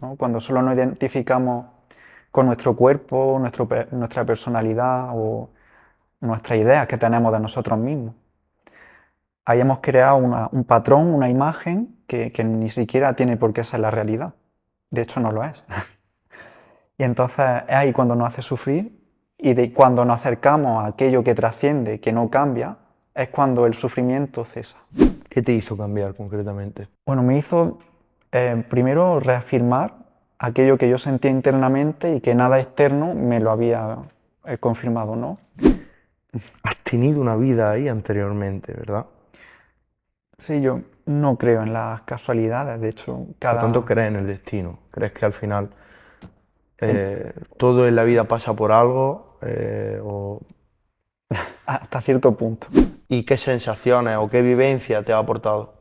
¿no? Cuando solo nos identificamos con nuestro cuerpo, nuestra personalidad o nuestras ideas que tenemos de nosotros mismos. Ahí hemos creado un patrón, una imagen que ni siquiera tiene por qué ser la realidad. De hecho, no lo es. Y entonces es ahí cuando nos hace sufrir y cuando nos acercamos a aquello que trasciende, que no cambia, es cuando el sufrimiento cesa. ¿Qué te hizo cambiar concretamente? Bueno, me hizo primero reafirmar aquello que yo sentía internamente y que nada externo me lo había confirmado, ¿no? Has tenido una vida ahí anteriormente, ¿verdad? Sí, yo no creo en las casualidades, de hecho, Por tanto, crees en el destino. ¿Crees que al final todo en la vida pasa por algo? hasta cierto punto. ¿Y qué sensaciones o qué vivencia te ha aportado?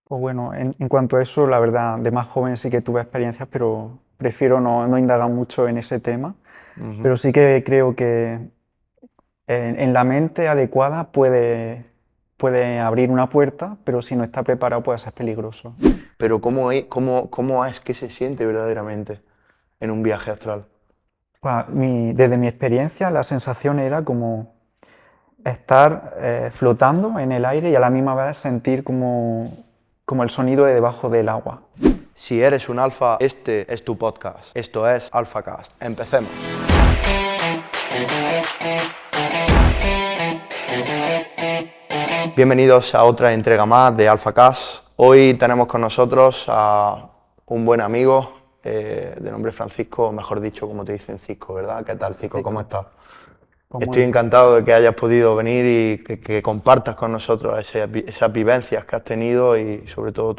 Pues bueno, en cuanto a eso, la verdad, de más joven sí que tuve experiencias, pero prefiero no indagar mucho en ese tema. Ujú. Pero sí que creo que en la mente adecuada puede abrir una puerta, pero si no está preparado puede ser peligroso. Pero ¿cómo es que se siente verdaderamente en un viaje astral? Pues, desde mi experiencia, la sensación era como estar flotando en el aire y a la misma vez sentir como el sonido de debajo del agua. Si eres un alfa, este es tu podcast. Esto es AlphaCast. Empecemos. Bienvenidos a otra entrega más de AlphaCast. Hoy tenemos con nosotros a un buen amigo de nombre Francisco, mejor dicho, como te dicen, Cisco, ¿verdad? ¿Qué tal, Cisco? ¿Cómo estás? Pues muy Estoy bien. encantado de que hayas podido venir y que compartas con nosotros esas vivencias que has tenido y sobre todo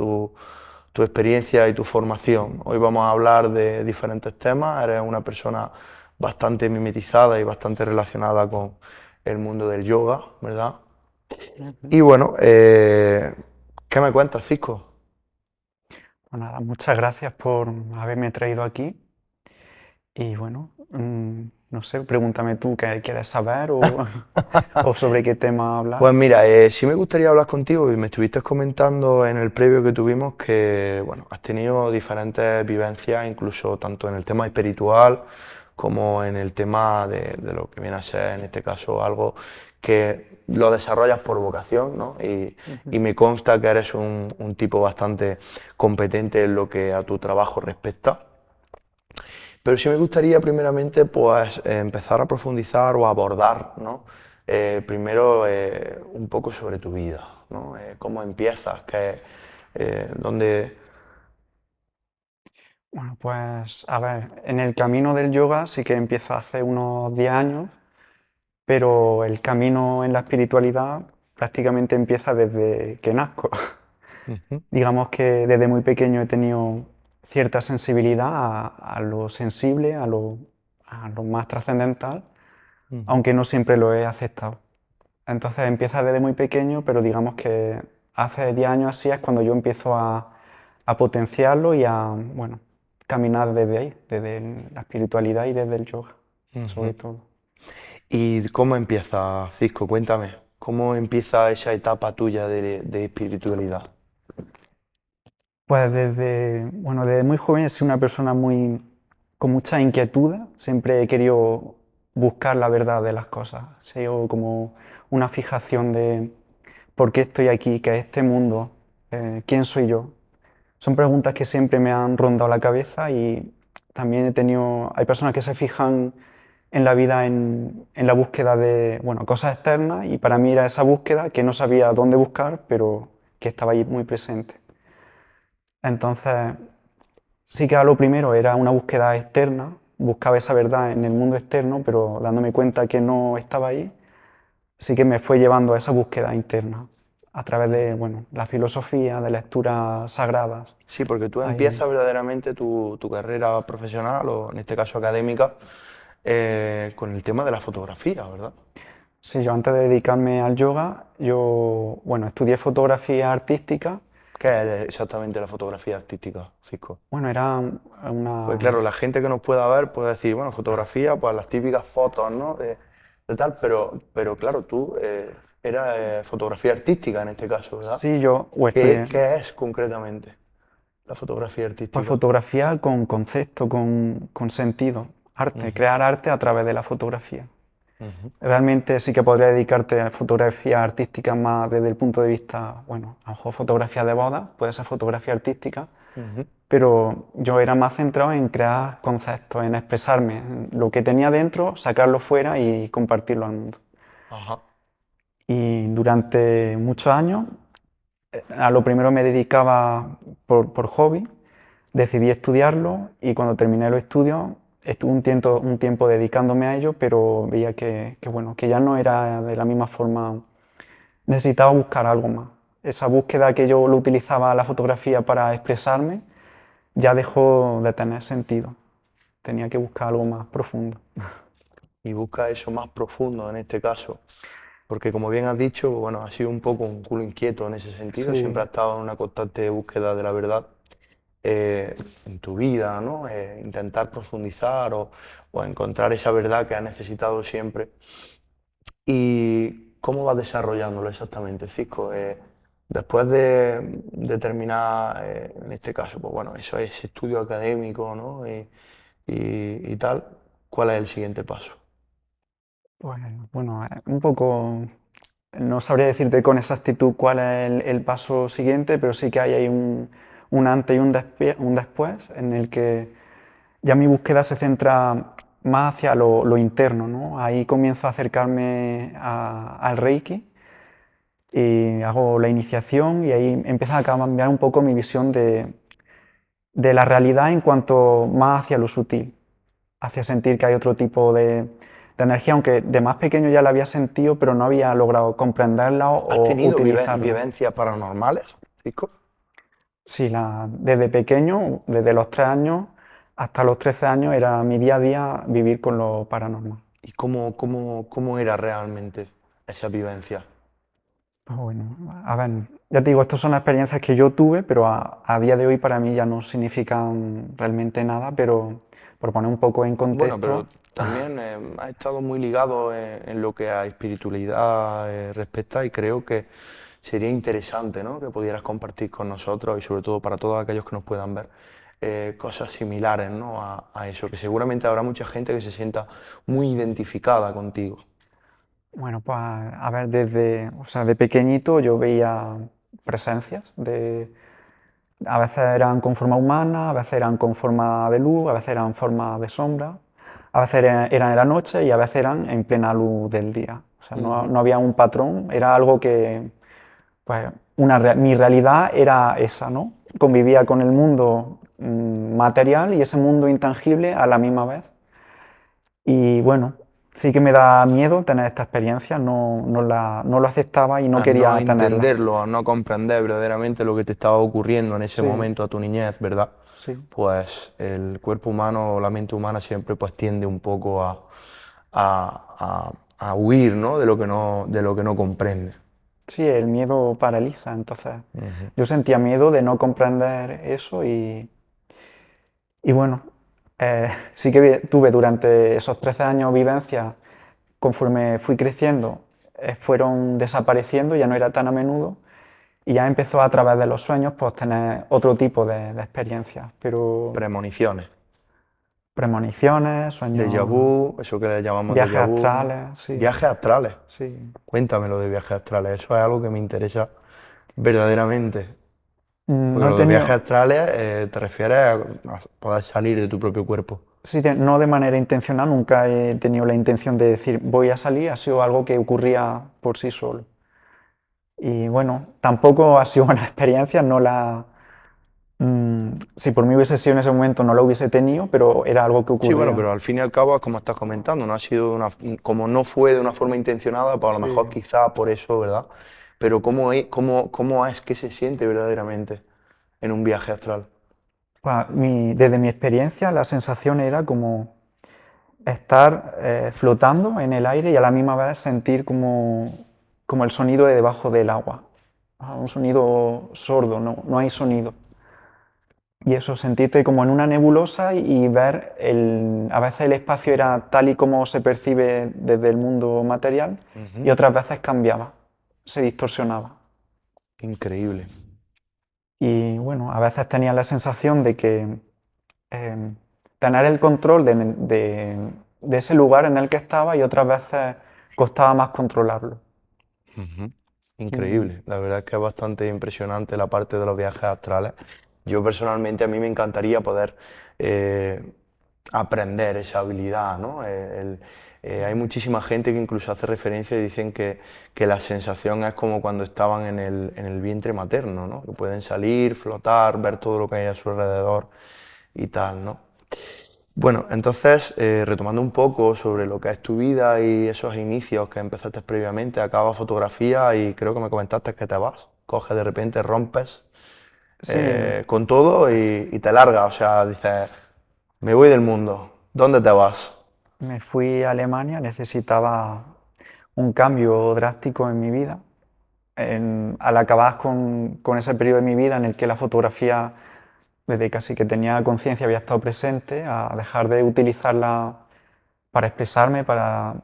tu experiencia y tu formación. Hoy vamos a hablar de diferentes temas. Eres una persona bastante mimetizada y bastante relacionada con el mundo del yoga, ¿verdad? Ujú. Y bueno, ¿qué me cuentas, Cisco? Pues nada, muchas gracias por haberme traído aquí. Y bueno, no sé, pregúntame tú qué quieres saber o sobre qué tema hablar. Pues mira, sí me gustaría hablar contigo y me estuviste comentando en el previo que tuvimos que, bueno, has tenido diferentes vivencias, incluso tanto en el tema espiritual como en el tema de lo que viene a ser, en este caso, algo que lo desarrollas por vocación, ¿no? Y Ujú. me consta que eres un tipo bastante competente en lo que a tu trabajo respecta. Pero sí me gustaría primeramente pues empezar a profundizar o abordar, ¿no? Primero un poco sobre tu vida, ¿no? ¿Cómo empiezas? ¿Dónde? Bueno, pues a ver, en el camino del yoga sí que empieza hace unos 10 años, pero el camino en la espiritualidad prácticamente empieza desde que nazco. Ujú, Digamos que desde muy pequeño he tenido cierta sensibilidad a lo sensible, a lo más trascendental, ujú. aunque no siempre lo he aceptado. Entonces empieza desde muy pequeño, pero digamos que hace 10 años así es cuando yo empiezo a potenciarlo y a, bueno, caminar desde ahí, desde la espiritualidad y desde el yoga, sobre Ujú. todo. ¿Y cómo empieza, Cisco? Cuéntame, ¿cómo empieza esa etapa tuya de espiritualidad? Pues bueno, desde muy joven he sido una persona con mucha inquietud, siempre he querido buscar la verdad de las cosas, ha sido como una fijación de por qué estoy aquí, qué es este mundo, quién soy yo. Son preguntas que siempre me han rondado la cabeza y también hay personas que se fijan en la vida en la búsqueda de, bueno, cosas externas y para mí era esa búsqueda que no sabía dónde buscar, pero que estaba ahí muy presente. Entonces, sí que a lo primero era una búsqueda externa, buscaba esa verdad en el mundo externo, pero dándome cuenta que no estaba ahí, sí que me fue llevando a esa búsqueda interna a través de, bueno, la filosofía, de lecturas sagradas. Sí, porque tú Ahí. empiezas verdaderamente tu carrera profesional o en este caso académica con el tema de la fotografía, ¿verdad? Sí, yo antes de dedicarme al yoga, yo, bueno, estudié fotografía artística. ¿Qué es exactamente la fotografía artística, Cisco? Bueno, era Pues una... claro, la gente que nos pueda ver puede decir, bueno, fotografía, pues las típicas fotos, ¿no? De tal, pero claro, tú eras fotografía artística en este caso, ¿verdad? Sí, yo, ¿Qué es concretamente? la fotografía Pues artística? fotografía con concepto, con sentido, arte, Ujú, crear arte a través de la fotografía. ujú, Realmente sí que podría dedicarte a fotografía artística más desde el punto de vista, bueno, a lo mejor fotografía de boda, puede ser fotografía artística, ujú. pero yo era más centrado en crear conceptos, en expresarme, en lo que tenía dentro, sacarlo fuera y compartirlo al mundo. Ajá. Y durante muchos años, a lo primero me dedicaba por hobby, decidí estudiarlo y cuando terminé los estudios estuve un tiempo dedicándome a ello, pero veía bueno, que ya no era de la misma forma, necesitaba buscar algo más. Esa búsqueda que yo lo utilizaba la fotografía para expresarme ya dejó de tener sentido. Tenía que buscar algo más profundo. Y busca eso más profundo en este caso. Porque como bien has dicho, bueno, has sido un poco un culo inquieto en ese sentido, siempre Sí, has estado en una constante búsqueda de la verdad en tu vida, ¿no? Intentar profundizar o encontrar esa verdad que has necesitado siempre. ¿Y cómo vas desarrollándolo exactamente, Cisco? Después de terminar, en este caso, pues bueno, eso es estudio académico, ¿no? Y tal, ¿cuál es el siguiente paso? pues bueno, un poco, no sabría decirte con exactitud cuál es el paso siguiente, pero sí que hay ahí un antes y un después en el que ya mi búsqueda se centra más hacia lo interno, ¿no? Ahí comienzo a acercarme al Reiki y hago la iniciación y ahí empieza a cambiar un poco mi visión de la realidad en cuanto más hacia lo sutil, hacia sentir que hay otro tipo de energía, aunque de más pequeño ya la había sentido, pero no había logrado comprenderla ¿Has o tenido utilizarla. vivencias paranormales, Cisco? Sí, desde pequeño, desde los 3 años hasta los 13 años, era mi día a día vivir con lo paranormal. ¿Y cómo era realmente esa vivencia? Pues bueno, a ver, ya te digo, estas son experiencias que yo tuve, pero a día de hoy para mí ya no significan realmente nada, pero por poner un poco en Bueno, pero contexto, también has estado muy ligado en lo que a espiritualidad respecta y creo que sería interesante, ¿no? Que pudieras compartir con nosotros y sobre todo para todos aquellos que nos puedan ver cosas similares, ¿no? A eso, que seguramente habrá mucha gente que se sienta muy identificada contigo. bueno, pues a ver, o sea, de pequeñito yo veía presencias, a veces eran con forma humana, a veces eran con forma de luz, a veces eran forma de sombra, a veces eran en la noche y a veces eran en plena luz del día. O sea, Ujú. no había un patrón, era algo que, pues, mi realidad era esa, ¿no? Convivía con el mundo material y ese mundo intangible a la misma vez. Y bueno, sí que me da miedo tener esta experiencia, no lo aceptaba y no A no quería tenerla. entenderlo, a no comprender verdaderamente lo que te estaba ocurriendo en ese Sí, momento a tu niñez, ¿verdad? sí. Pues el cuerpo humano o la mente humana siempre pues tiende un poco a huir, ¿no? De lo que no comprende. Sí, el miedo paraliza, entonces Ujú. yo sentía miedo de no comprender eso y bueno, sí que tuve durante esos 13 años vivencias, conforme fui creciendo, fueron desapareciendo, ya no era tan a menudo y ya empezó a través de los sueños pues tener otro tipo de experiencias, pero Premoniciones, premoniciones, déjà sueños, vu, eso que le llamamos viajes déjà vu, ¿no? astrales, sí, Viajes astrales. sí. Cuéntamelo de viajes astrales, eso es algo que me interesa verdaderamente. Porque No he lo de viajes tenido, astrales te refieres a poder salir de tu propio cuerpo. sí, no de manera intencional, nunca he tenido la intención de decir voy a salir, ha sido algo que ocurría por sí solo. Y bueno, tampoco ha sido una experiencia, si por mí hubiese sido en ese momento no la hubiese tenido, pero era algo que Sí, bueno, ocurría. pero al fin y al cabo es como estás comentando, no ha sido como no fue de una forma intencionada, pues a lo Sí. mejor quizá por eso, ¿verdad? Pero cómo es que se siente verdaderamente en un viaje astral? Desde mi experiencia, la sensación era como estar flotando en el aire y a la misma vez sentir como el sonido de debajo del agua. Un sonido sordo, no hay sonido. Y eso, sentirte como en una nebulosa y ver, a veces el espacio era tal y como se percibe desde el mundo material y Ujú. otras veces cambiaba, se distorsionaba. Increíble. Y bueno, a veces tenía la sensación de que tener el control de ese lugar en el que estaba y otras veces costaba más controlarlo. Ujú. Mm, Increíble, la verdad es que es bastante impresionante la parte de los viajes astrales. Yo personalmente a mí me encantaría poder eh, aprender esa habilidad, ¿no? Hay muchísima gente que incluso hace referencia y dicen que la sensación es como cuando estaban en el vientre materno, ¿no? Que pueden salir, flotar, ver todo lo que hay a su alrededor y tal, ¿no? Bueno, entonces, retomando un poco sobre lo que es tu vida y esos inicios que empezaste previamente, acabas fotografía y creo que me comentaste que te vas, coges de repente, rompes sí, con todo y te largas, o sea, dices, me voy del mundo, ¿dónde te vas? me fui a Alemania, necesitaba un cambio drástico en mi vida. Al acabar con ese periodo de mi vida en el que la fotografía, desde casi que tenía conciencia, había estado presente, a dejar de utilizarla para expresarme, para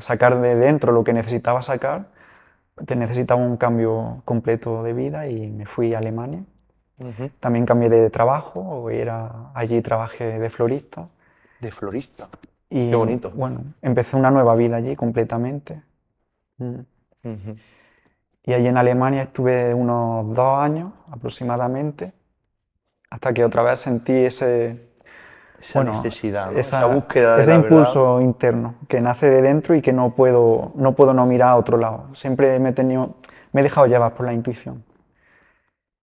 sacar de dentro lo que necesitaba sacar, necesitaba un cambio completo de vida y me fui a Alemania. Ujú. También cambié de trabajo, allí trabajé de florista De florista, qué y bonito. bueno, empecé una nueva vida allí completamente. Mm. Ujú. Y allí en Alemania estuve unos 2 años aproximadamente, hasta que otra vez sentí Esa bueno, necesidad, ¿no? Esa búsqueda de ese la verdad. impulso interno que nace de dentro y que no puedo no mirar a otro lado. Siempre me he dejado llevar por la intuición.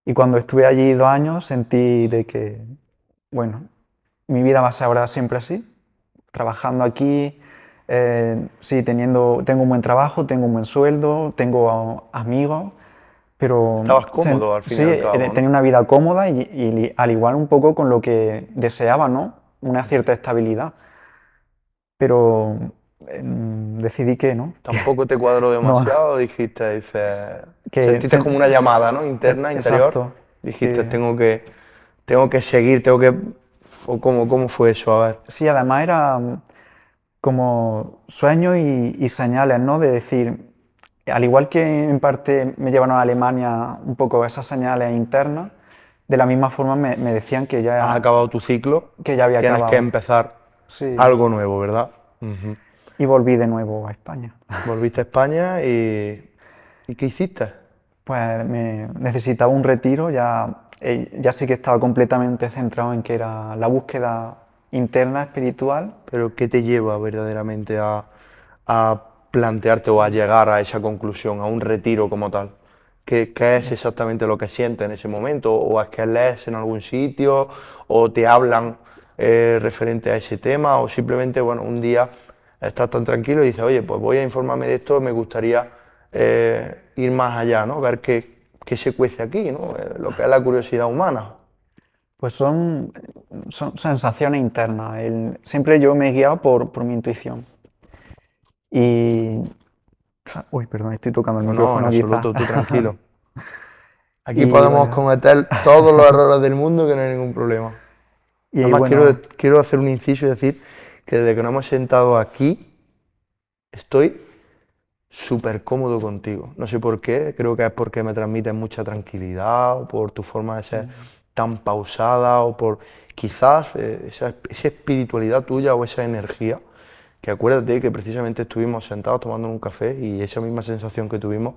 Y cuando estuve allí 2 años sentí de que, bueno, mi vida va a ser ahora siempre así, trabajando aquí, sí, tengo un buen trabajo, tengo un buen sueldo, tengo amigos, pero Estabas cómodo al fin y sí, al cabo, tenía ¿no? una vida cómoda y al igual un poco con lo que deseaba, ¿no? Una cierta estabilidad. Pero decidí que no, Tampoco te cuadró no, demasiado, dijiste, que sentiste como una llamada, ¿no? Interna, interior, exacto, dijiste, que tengo que seguir, o cómo fue eso, a ver. sí, además era como sueños y señales, ¿no? De decir, al igual que en parte me llevaron a Alemania un poco esas señales internas, de la misma forma me decían Has acabado tu ciclo, que ya había tienes que acabado. empezar Sí, algo nuevo, ¿verdad? Ujú. y volví de nuevo a España. Volviste a España ¿y qué hiciste? Pues me necesitaba un retiro, ya sí que estaba completamente centrado en que era la búsqueda interna espiritual. Pero ¿qué te lleva verdaderamente a plantearte o a llegar a esa conclusión, a un retiro como tal? ¿Qué es exactamente lo que sientes en ese momento? ¿O es que lees en algún sitio? ¿O te hablan referente a ese tema? ¿O simplemente, bueno, un día estás tan tranquilo y dices, oye, pues voy a informarme de esto, me gustaría ir más allá, ¿no? Ver qué se cuece aquí, ¿no? Lo que es la curiosidad humana. Pues son sensaciones internas. Siempre yo me he guiado por mi intuición. Y... Uy, perdón, estoy tocando el No, no, en micrófono quizás. absoluto, tú tranquilo. Aquí Y podemos bueno, cometer todos los errores del mundo que no hay ningún problema. y Además, bueno, quiero hacer un inciso y decir que desde que nos hemos sentado aquí, estoy súper cómodo contigo. No sé por qué, creo que es porque me transmites mucha tranquilidad, o por tu forma de ser tan pausada, o por quizás esa espiritualidad tuya o esa energía, que acuérdate que precisamente estuvimos sentados tomando un café y esa misma sensación que tuvimos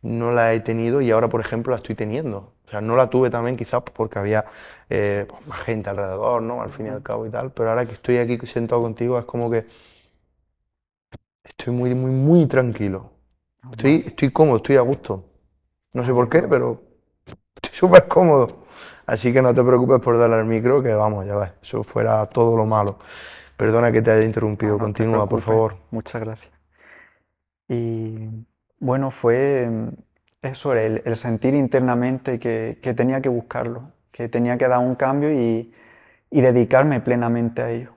no la he tenido y ahora, por ejemplo, la estoy teniendo. O sea, no la tuve también quizás porque había pues, más gente alrededor, ¿no? Al fin y al cabo y tal, pero ahora que estoy aquí sentado contigo es como que estoy muy, muy, muy tranquilo. vale, Estoy cómodo, estoy a gusto. No me sé por qué, alegro. pero estoy súper cómodo. Así que no te preocupes por darle al micro, que vamos, ya ves, eso fuera todo lo malo. Perdona que te haya No, interrumpido, no te continúa, por preocupes. favor. Muchas gracias. Y bueno, fue eso, el sentir internamente que tenía que buscarlo, que tenía que dar un cambio y dedicarme plenamente a ello.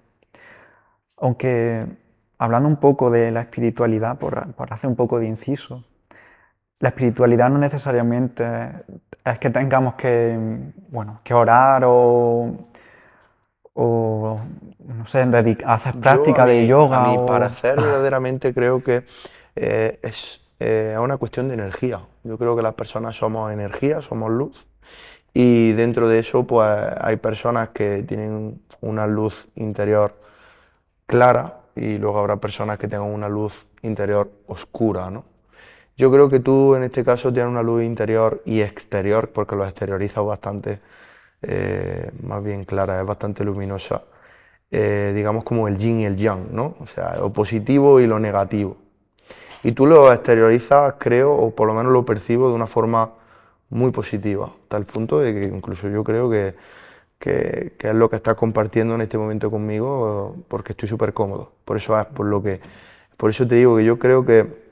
Aunque hablando un poco de la espiritualidad, por hacer un poco de inciso, la espiritualidad no necesariamente es que tengamos bueno, que orar o no sé, hacer Yo, práctica de a yoga mi o... parecer, verdaderamente creo que es una cuestión de energía. Yo creo que las personas somos energía, somos luz, Y dentro de eso, pues hay personas que tienen una luz interior clara y luego habrá personas que tengan una luz interior oscura, ¿no? Yo creo que tú en este caso tienes una luz interior y exterior porque lo exteriorizas bastante, más bien clara, es bastante luminosa, digamos como el yin y el yang, ¿no? O sea, lo positivo y lo negativo. Y tú lo exteriorizas, creo, o por lo menos lo percibo de una forma muy positiva, tal punto de que incluso yo creo que es lo que estás compartiendo en este momento conmigo, porque estoy súper cómodo. Por eso es por eso te digo que yo creo que,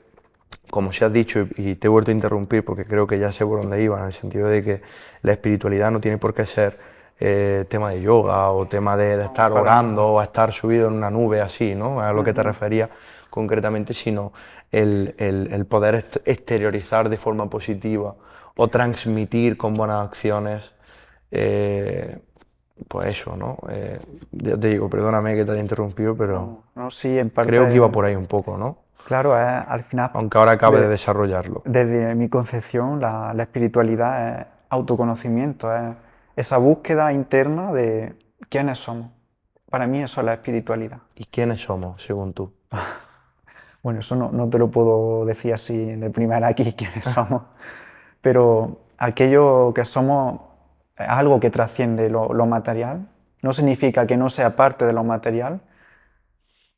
como si has dicho, y te he vuelto a interrumpir porque creo que ya sé por dónde iba, en el sentido de que la espiritualidad no tiene por qué ser tema de yoga o tema de No, estar para orando nada. o estar subido en una nube así, ¿no? A lo que te Ujú. refería concretamente, sino el poder exteriorizar de forma positiva o transmitir con buenas acciones, eh, pues eso, ¿no? Ya te digo, perdóname que te haya interrumpido, pero No, no, sí, en creo que iba parte, por ahí un poco, ¿no? claro, al final, Aunque ahora acabe de de- desarrollarlo. desde mi concepción, la espiritualidad es autoconocimiento, es esa búsqueda interna de quiénes somos. Para mí eso es la espiritualidad. ¿Y quiénes somos, según tú? Bueno, eso no te lo puedo decir así de primera aquí quiénes somos, pero aquello que somos es algo que trasciende lo material. No significa que no sea parte de lo material,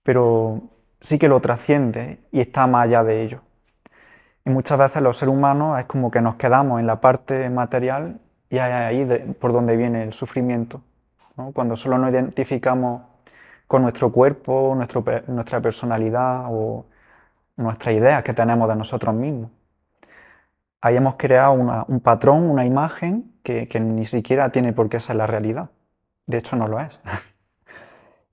pero sí que lo trasciende y está más allá de ello. Y muchas veces los seres humanos es como que nos quedamos en la parte material y es ahí por donde viene el sufrimiento, ¿no? Cuando solo nos identificamos con nuestro cuerpo, nuestra personalidad o nuestras ideas que tenemos de nosotros mismos. Ahí hemos creado un patrón, una imagen que ni siquiera tiene por qué ser la realidad. De hecho, no lo es.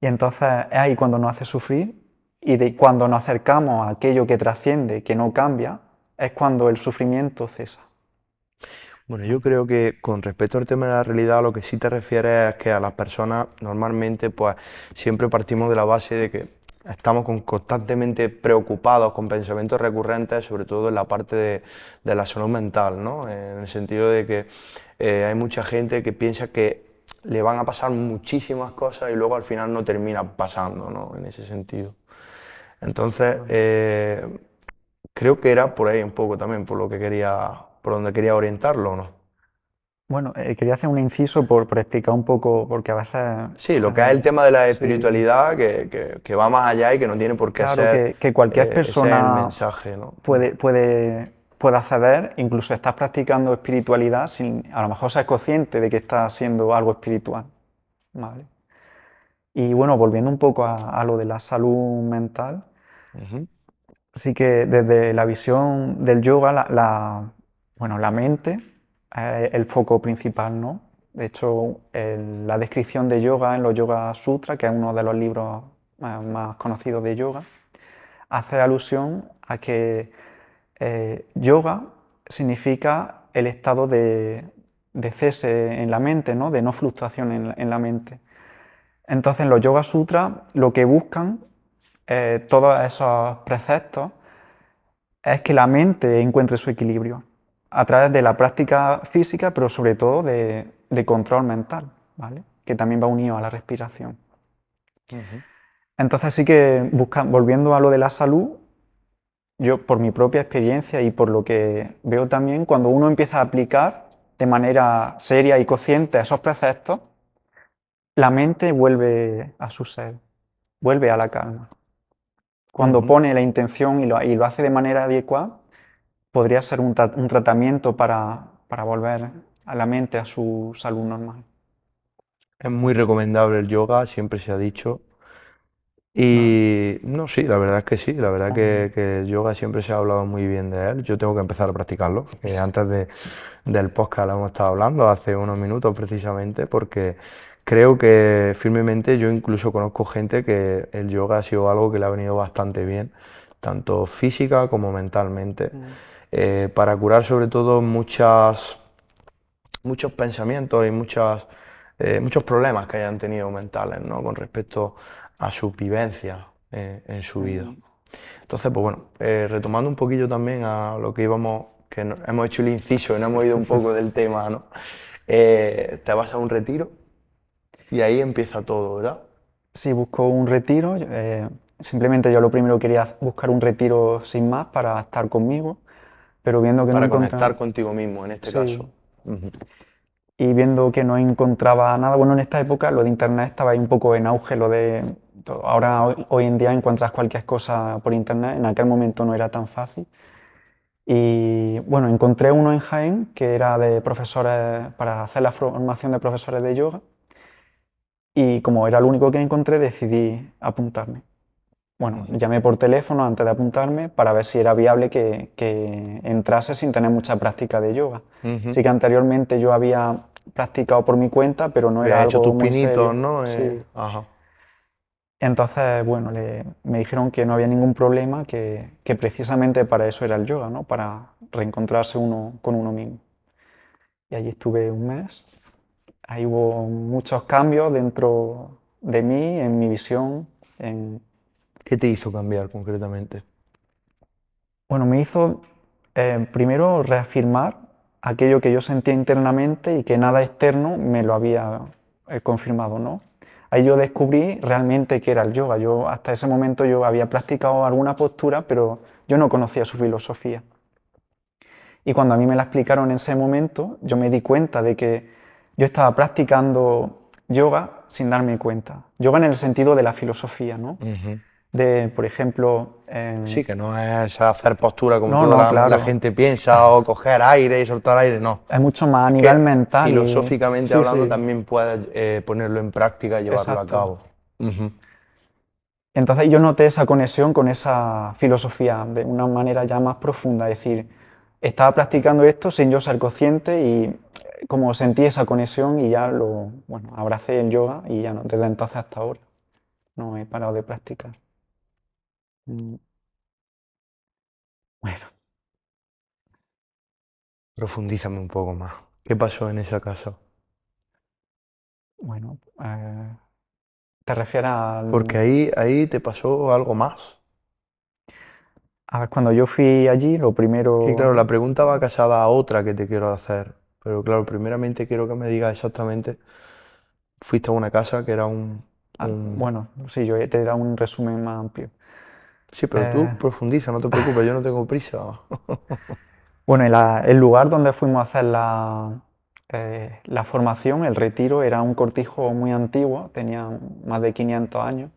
Y entonces es ahí cuando nos hace sufrir y cuando nos acercamos a aquello que trasciende, que no cambia, es cuando el sufrimiento cesa. Bueno, yo creo que con respecto al tema de la realidad, lo que sí te refieres es que a las personas normalmente pues siempre partimos de la base de que estamos constantemente preocupados con pensamientos recurrentes, sobre todo en la parte de la salud mental, ¿no? En el sentido de que hay mucha gente que piensa que le van a pasar muchísimas cosas y luego al final no termina pasando, ¿no? En ese sentido. Entonces, Vale. creo que era por ahí un poco también, por donde quería orientarlo, ¿no? Bueno, quería hacer un inciso por explicar un poco, porque a veces, Sí, lo que es el tema de la sí, espiritualidad, que va más allá y que no tiene por qué claro ser, que cualquier ese es el persona mensaje, ¿no? puede acceder, incluso estás practicando espiritualidad sin a lo mejor ser consciente de que estás haciendo algo espiritual. ¿Vale? Y bueno, volviendo un poco a lo de la salud mental, Ujú. sí que desde la visión del yoga, bueno, la mente es el foco principal, ¿no? De hecho, la descripción de yoga en los Yoga Sutras, que es uno de los libros más conocidos de yoga, hace alusión a que yoga significa el estado de cese en la mente, ¿no? De no fluctuación en la mente. Entonces, los Yoga Sutras lo que buscan, todos esos preceptos, es que la mente encuentre su equilibrio a través de la práctica física, pero sobre todo de control mental, ¿vale? Que también va unido a la respiración. Ujú. Entonces sí que volviendo a lo de la salud, yo por mi propia experiencia y por lo que veo también, cuando uno empieza a aplicar de manera seria y consciente esos preceptos, la mente vuelve a su ser, vuelve a la calma. Cuando Ujú. pone la intención y lo hace de manera adecuada, podría ser un tratamiento para volver a la mente a su salud normal. Es muy recomendable el yoga, siempre se ha dicho. ¿Vale? Y no, sí, la verdad es que sí, la verdad Fenomenal. que el yoga siempre se ha hablado muy bien de él. Yo tengo que empezar a practicarlo, que antes del podcast lo hemos estado hablando hace unos minutos precisamente, porque creo que firmemente yo incluso conozco gente que el yoga ha sido algo que le ha venido bastante bien, tanto física como mentalmente, Mm. para curar sobre todo muchos pensamientos y muchos problemas que hayan tenido mentales, ¿no? Con respecto a sus vivencias en su vida. Mm. Entonces, pues bueno, retomando un poquillo también a lo que íbamos que hemos hecho el inciso y no hemos ido un poco del tema, ¿no? Te vas a un retiro y ahí empieza todo, ¿verdad? Sí, busco un retiro. Simplemente yo lo primero quería buscar un retiro sin más para estar conmigo, pero viendo que no Para encontraba, conectar contigo mismo, en este caso. sí, Ujú. y viendo que no encontraba nada, bueno, en esta época lo de internet estaba ahí un poco en auge, ahora hoy en día encuentras cualquier cosa por internet, en aquel momento no era tan fácil. Y bueno, encontré uno en Jaén que era de profesores, para hacer la formación de profesores de yoga, y como era el único que encontré, decidí apuntarme. Bueno, Ujú. llamé por teléfono antes de apuntarme para ver si era viable que entrase sin tener mucha práctica de yoga. Ujú. Sí que anteriormente yo había practicado por mi cuenta, pero no era Habías hecho algo tus muy pinitos, serio. ¿no? Sí. Ajá. Entonces, bueno, me dijeron que no había ningún problema, que precisamente para eso era el yoga, ¿no? Para reencontrarse uno con uno mismo. Y allí estuve un mes. Ahí hubo muchos cambios dentro de mí, en mi visión, en, ¿Qué te hizo cambiar concretamente? bueno, me hizo primero reafirmar aquello que yo sentía internamente y que nada externo me lo había confirmado, ¿no? Ahí yo descubrí realmente qué era el yoga. Yo hasta ese momento yo había practicado alguna postura, pero yo no conocía su filosofía. Y cuando a mí me la explicaron en ese momento, yo me di cuenta de que yo estaba practicando yoga sin darme cuenta. Yoga en el sentido de la filosofía, ¿no? Ujú. De, por ejemplo, Sí, que no es hacer postura como no, toda no, la claro. gente piensa o coger aire y soltar aire, no. Es mucho más a Es nivel que mental y... filosóficamente Sí, hablando sí, también puedes ponerlo en práctica y llevarlo a exacto. cabo. Ujú. Entonces yo noté esa conexión con esa filosofía de una manera ya más profunda, es decir, estaba practicando esto sin yo ser consciente y como sentí esa conexión y ya bueno, abracé el yoga y ya no, desde entonces hasta ahora no he parado de practicar. Mm, Bueno, Profundízame un poco más. ¿Qué pasó en esa casa? bueno, ¿te refieres Porque ahí te pasó algo más. a cuando yo fui allí? Lo Sí, claro, primero, la pregunta va casada a otra que te quiero hacer. Pero claro, primeramente quiero que me digas exactamente, fuiste a una casa que era un... bueno, sí, yo te he dado un resumen más amplio. Sí, pero Eh, tú profundiza, no te preocupes, yo no tengo prisa. Bueno, el lugar donde fuimos a hacer la formación, el retiro, era un cortijo muy antiguo, tenía más de 500 años.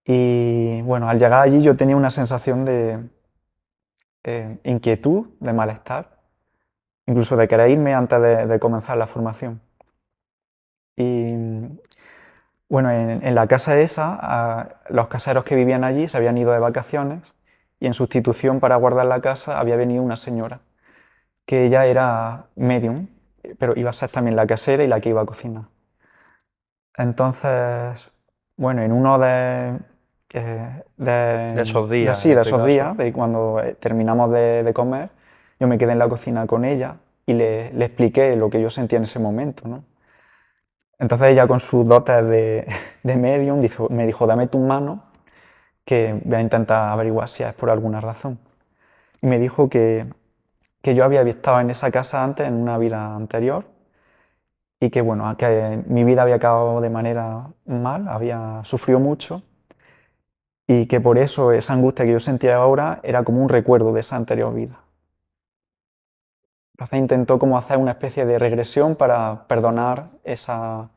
Y bueno, al llegar allí yo tenía una sensación de inquietud, de malestar, incluso de querer irme antes de comenzar la formación. Y bueno, en la casa esa, los caseros que vivían allí se habían ido de vacaciones y en sustitución para guardar la casa había venido una señora, que ella era medium, pero iba a ser también la casera y la que iba a cocinar. Entonces, bueno, en uno De esos días, sí, en de este esos caso. días, de cuando terminamos de comer, yo me quedé en la cocina con ella y le expliqué lo que yo sentía en ese momento, ¿no? Entonces ella con sus dotes de medium me dijo, dame tus manos, que voy a intentar averiguar si es por alguna razón. Y me dijo que yo había estado en esa casa antes, en una vida anterior, y que bueno, que mi vida había acabado de manera mal, había sufrido mucho, y que por eso esa angustia que yo sentía ahora era como un recuerdo de esa anterior vida. Entonces intentó como hacer una especie de regresión para perdonar esa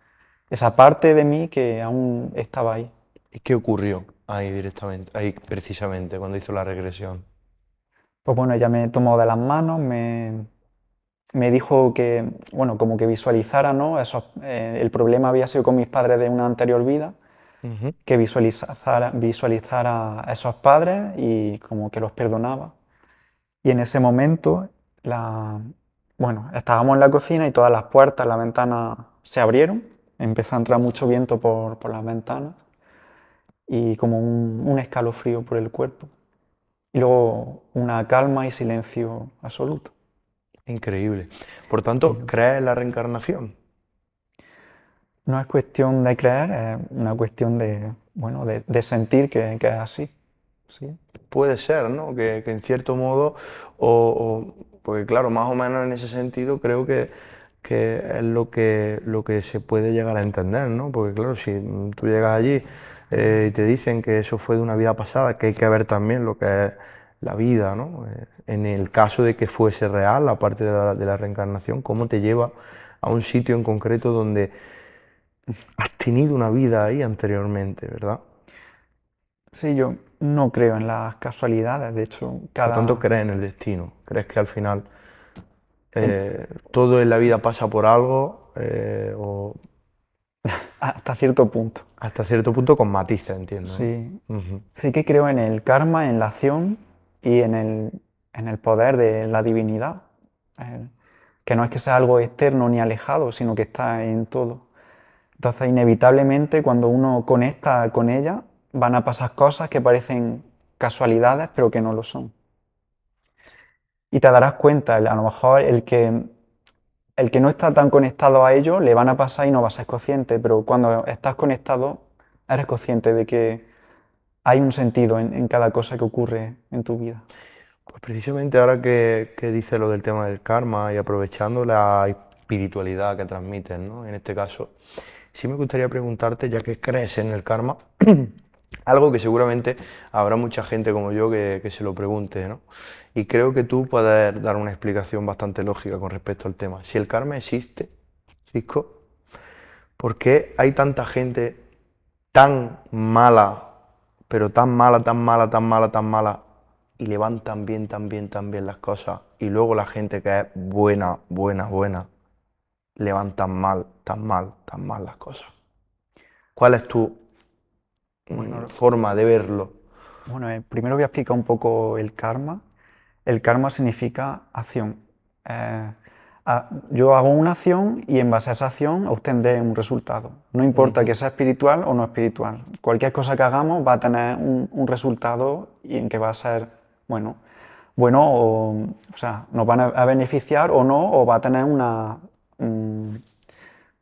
parte de mí que aún estaba ahí. ¿Y qué ocurrió ahí directamente, ahí precisamente, cuando hizo la regresión? Pues bueno, ella me tomó de las manos, me dijo que, bueno, como que visualizara, ¿no? El problema había sido con mis padres de una anterior vida, Ujú. que visualizara a esos padres y como que los perdonaba. Y en ese momento, bueno, estábamos en la cocina y todas las puertas, las ventanas se abrieron, empezó a entrar mucho viento por las ventanas y como un escalofrío por el cuerpo. Y luego una calma y silencio absoluto. Increíble. Por Y tanto, ¿crees en la reencarnación? no es cuestión de creer, es una cuestión de, bueno, de sentir que es así. Sí. Puede ser, ¿no? Que en cierto modo, porque claro, más o menos en ese sentido creo que es lo que se puede llegar a entender, ¿no? Porque claro, si tú llegas allí y te dicen que eso fue de una vida pasada, que hay que ver también lo que es la vida, ¿no? En el caso de que fuese real, la parte de la reencarnación, cómo te lleva a un sitio en concreto donde has tenido una vida ahí anteriormente, ¿verdad? Sí, yo no creo en las casualidades, de hecho, Por tanto, cada... crees en el destino, crees que al final en- todo en la vida pasa por algo, o hasta cierto punto. hasta cierto punto con matices, entiendo, ¿no? Sí, Ujú. sí que creo en el karma, en la acción y en el poder de la divinidad. El- que no es que sea algo externo ni alejado, sino que está en todo. Entonces, inevitablemente, cuando uno conecta con ella, van a pasar cosas que parecen casualidades, pero que no lo son. Y te darás cuenta, a lo mejor el que no está tan conectado a ello, le van a pasar y no va a ser consciente, pero cuando estás conectado, eres consciente de que hay un sentido en cada cosa que ocurre en tu vida. Pues precisamente ahora que dice lo del tema del karma y aprovechando la espiritualidad que transmiten, ¿no? En este caso, sí me gustaría preguntarte, ya que crees en el karma, algo que seguramente habrá mucha gente como yo que se lo pregunte, ¿no? Y creo que tú puedes dar una explicación bastante lógica con respecto al tema. Si el karma existe, Cisco, ¿por qué hay tanta gente tan mala, pero tan mala, tan mala, tan mala, tan mala, y le van tan bien, tan bien, tan bien las cosas, y luego la gente que es buena, buena, buena, le van tan mal, tan mal, tan mal las cosas? ¿Cuál es tu Bueno, forma de verlo? bueno, primero voy a explicar un poco el karma. El karma significa acción. Eh, yo hago una acción y en base a esa acción obtendré un resultado. No importa Ujú. que sea espiritual o no espiritual. Cualquier cosa que hagamos va a tener un resultado y en que va a ser bueno. Bueno, o sea, nos van a beneficiar o no, o va a tener una,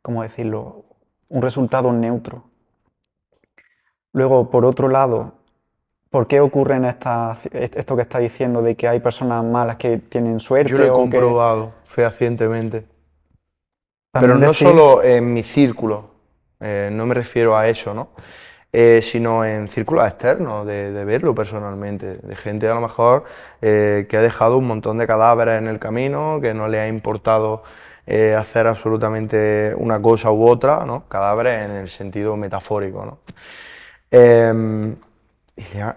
¿cómo decirlo? Un resultado neutro. Luego, por otro lado, ¿por qué ocurren esto que está diciendo de que hay personas malas que tienen Yo lo suerte he o que comprobado fehacientemente, pero también no decir, solo en mi círculo, no me refiero a eso, ¿no? Sino en círculos externos, de verlo personalmente, de gente a lo mejor que ha dejado un montón de cadáveres en el camino, que no le ha importado hacer absolutamente una cosa u otra, ¿no? Cadáveres en el sentido metafórico, ¿no? Em,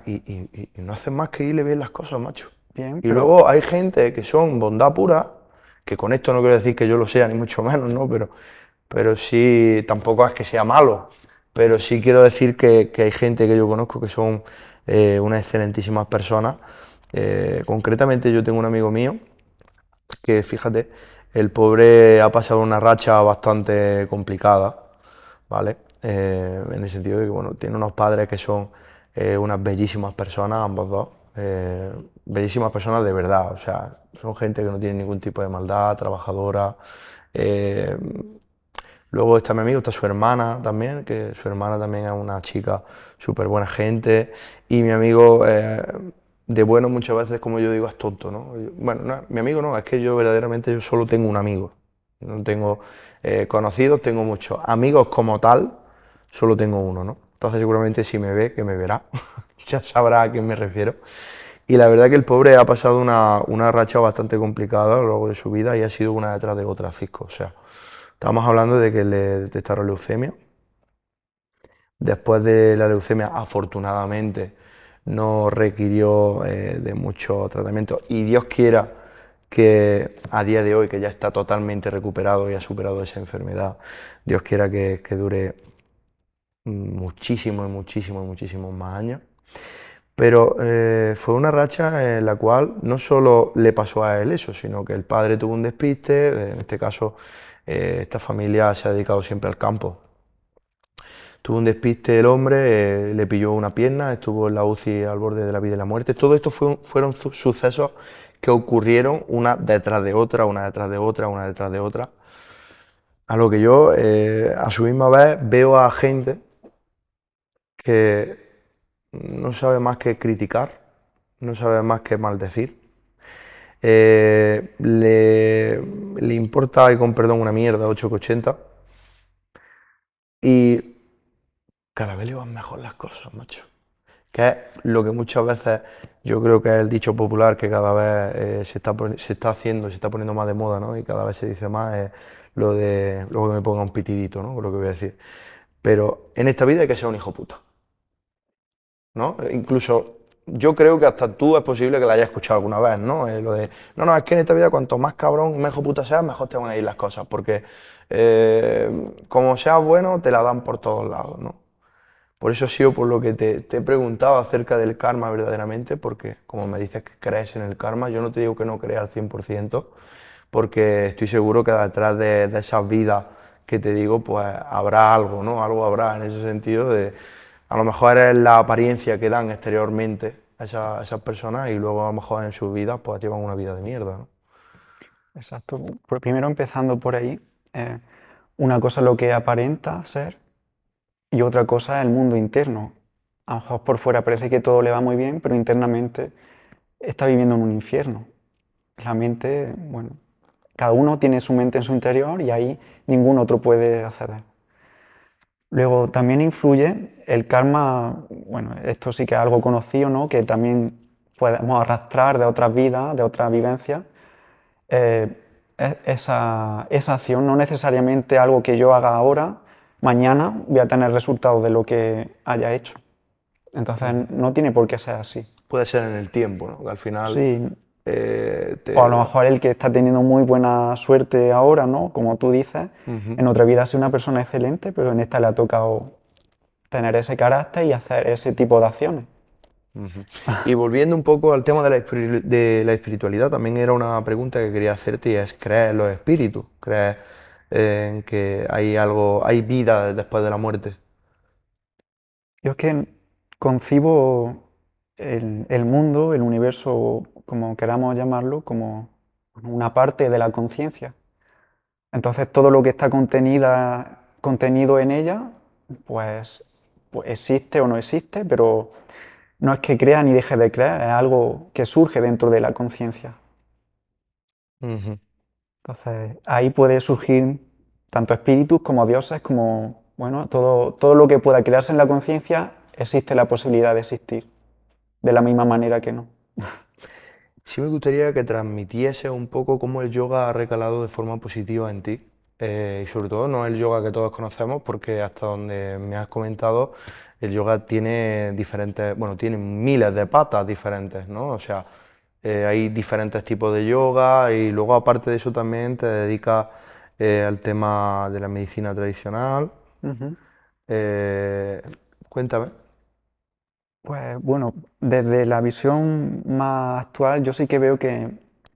y no hacen más que irle bien las cosas, macho. bien, Y pero luego hay gente que son bondad pura, que con esto no quiero decir que yo lo sea, ni mucho menos, ¿no? Pero sí, tampoco es que sea malo, pero sí quiero decir que hay gente que yo conozco que son unas excelentísimas personas. Concretamente yo tengo un amigo mío que, fíjate, el pobre ha pasado una racha bastante complicada, ¿vale? En el sentido de que, bueno, tiene unos padres que son unas bellísimas personas, ambos dos, bellísimas personas de verdad, o sea, son gente que no tiene ningún tipo de maldad, trabajadora. eh, Luego está mi amigo, está su hermana también, que su hermana también es una chica súper buena gente. Y mi amigo, de bueno muchas veces, como yo digo, es tonto, ¿no? Bueno, mi amigo no, es que yo verdaderamente yo solo tengo un amigo. No tengo conocidos, tengo muchos. Amigos como tal, solo tengo uno, ¿no? Entonces seguramente si me ve, que me verá, ya sabrá a quién me refiero. Y la verdad que el pobre ha pasado una racha bastante complicada a lo largo de su vida y ha sido una detrás de otra, Cisco. O sea, estamos hablando de que le detectaron leucemia. Después de la leucemia, afortunadamente, no requirió de mucho tratamiento. Y Dios quiera que a día de hoy, que ya está totalmente recuperado y ha superado esa enfermedad, Dios quiera que dure muchísimo y muchísimo y muchísimos más años. Pero fue una racha en la cual no solo le pasó a él eso, sino que el padre tuvo un despiste, en este caso esta familia se ha dedicado siempre al campo. Tuvo un despiste el hombre, le pilló una pierna, estuvo en la UCI al borde de la vida y la muerte. Todo esto fueron sucesos que ocurrieron una detrás de otra, una detrás de otra, una detrás de otra. A lo que yo, a su misma vez, veo a gente que no sabe más que criticar, no sabe más que maldecir. Le importa, y con perdón, una mierda, 8 que 80. Y cada vez le van mejor las cosas, macho. Que es lo que muchas veces yo creo que es el dicho popular que cada vez se está haciendo, se está poniendo más de moda, ¿no? Y cada vez se dice más lo de, luego que me ponga un pitidito, ¿no? Con lo que voy a decir. Pero en esta vida hay que ser un hijo puta, ¿no? Incluso yo creo que hasta tú es posible que la hayas escuchado alguna vez, ¿no? Lo de, no, no, es que en esta vida cuanto más cabrón y más hijo puta seas, mejor te van a ir las cosas, porque como seas bueno, te la dan por todos lados, ¿no? Por eso ha sido por lo que te he preguntado acerca del karma verdaderamente, porque como me dices que crees en el karma, yo no te digo que no creas al 100%, porque estoy seguro que detrás de esas vidas que te digo, pues habrá algo, ¿no? Algo habrá en ese sentido de, a lo mejor es la apariencia que dan exteriormente esas personas y luego a lo mejor en sus vidas pues llevan una vida de mierda, ¿no? Exacto. Primero empezando por ahí, eh, una cosa es lo que aparenta ser y otra cosa es el mundo interno. A lo mejor por fuera parece que todo le va muy bien, pero internamente está viviendo en un infierno. La mente, bueno, cada uno tiene su mente en su interior y ahí ningún otro puede acceder. Luego también influye el karma, bueno, esto sí que es algo conocido, ¿no? Que también podemos arrastrar de otras vidas, de otras vivencias. Eh, esa acción, no necesariamente algo que yo haga ahora, mañana voy a tener resultados de lo que haya hecho. Entonces no tiene por qué ser así. Puede ser en el tiempo, ¿no? Que al final Sí, o a lo te... mejor el que está teniendo muy buena suerte ahora, ¿no? Como tú dices, Ujú. en otra vida ha sido una persona excelente, pero en esta le ha tocado tener ese carácter y hacer ese tipo de acciones. Ujú. Y volviendo un poco al tema de de la espiritualidad, también era una pregunta que quería hacerte y es, ¿crees en los espíritus? ¿Crees en que hay algo, hay vida después de la muerte? Yo es que concibo el mundo, el universo, como queramos llamarlo, como una parte de la conciencia. Entonces todo lo que está contenido en ella, pues, pues existe o no existe, pero no es que crea ni deje de creer, es algo que surge dentro de la conciencia. Ujú. Entonces ahí puede surgir tanto espíritus como dioses, como, bueno, todo lo que pueda crearse en la conciencia, existe la posibilidad de existir, de la misma manera que no. Sí me gustaría que transmitiese un poco cómo el yoga ha recalado de forma positiva en ti. Y sobre todo no el yoga que todos conocemos, porque hasta donde me has comentado, el yoga tiene diferentes, bueno, tiene miles de patas diferentes, ¿no? O sea, hay diferentes tipos de yoga y luego aparte de eso también te dedicas al tema de la medicina tradicional. Ujú. Eh, Cuéntame. Pues bueno, desde la visión más actual, yo sí que veo que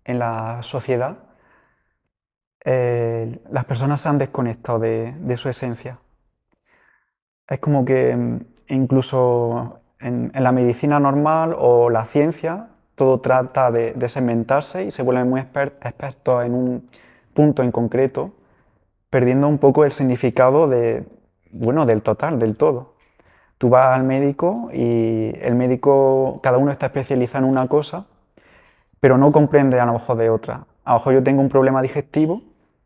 en la sociedad las personas se han desconectado de su esencia. Es como que incluso en la medicina normal o la ciencia, todo trata de segmentarse y se vuelven muy expertos en un punto en concreto, perdiendo un poco el significado bueno, del total, del todo. Tú vas al médico y el médico, cada uno está especializado en una cosa, pero no comprende a lo mejor de otra. A lo mejor yo tengo un problema digestivo,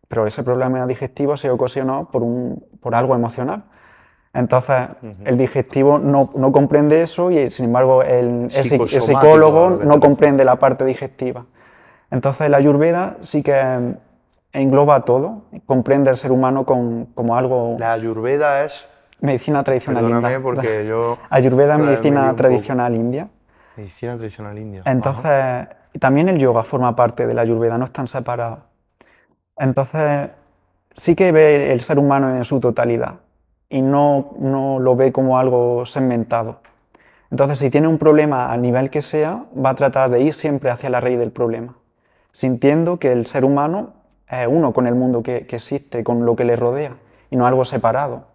pero ese problema digestivo se ocasionó por algo emocional. Entonces, Ujú. el digestivo no comprende eso y, sin embargo, el Psicosomático a lo psicólogo que te no refieres. comprende la parte digestiva. Entonces, la Ayurveda sí que engloba todo, comprende al ser humano como algo, La ayurveda es, medicina tradicional perdóname india. porque yo Ayurveda es me lío medicina un poco. tradicional india. Medicina tradicional india. Ajá. Entonces, y también el yoga forma parte de la Ayurveda, no están separados. Entonces, sí que ve el ser humano en su totalidad y no lo ve como algo segmentado. Entonces, si tiene un problema al nivel que sea, va a tratar de ir siempre hacia la raíz del problema, sintiendo que el ser humano es uno con el mundo que existe, con lo que le rodea, y no algo separado.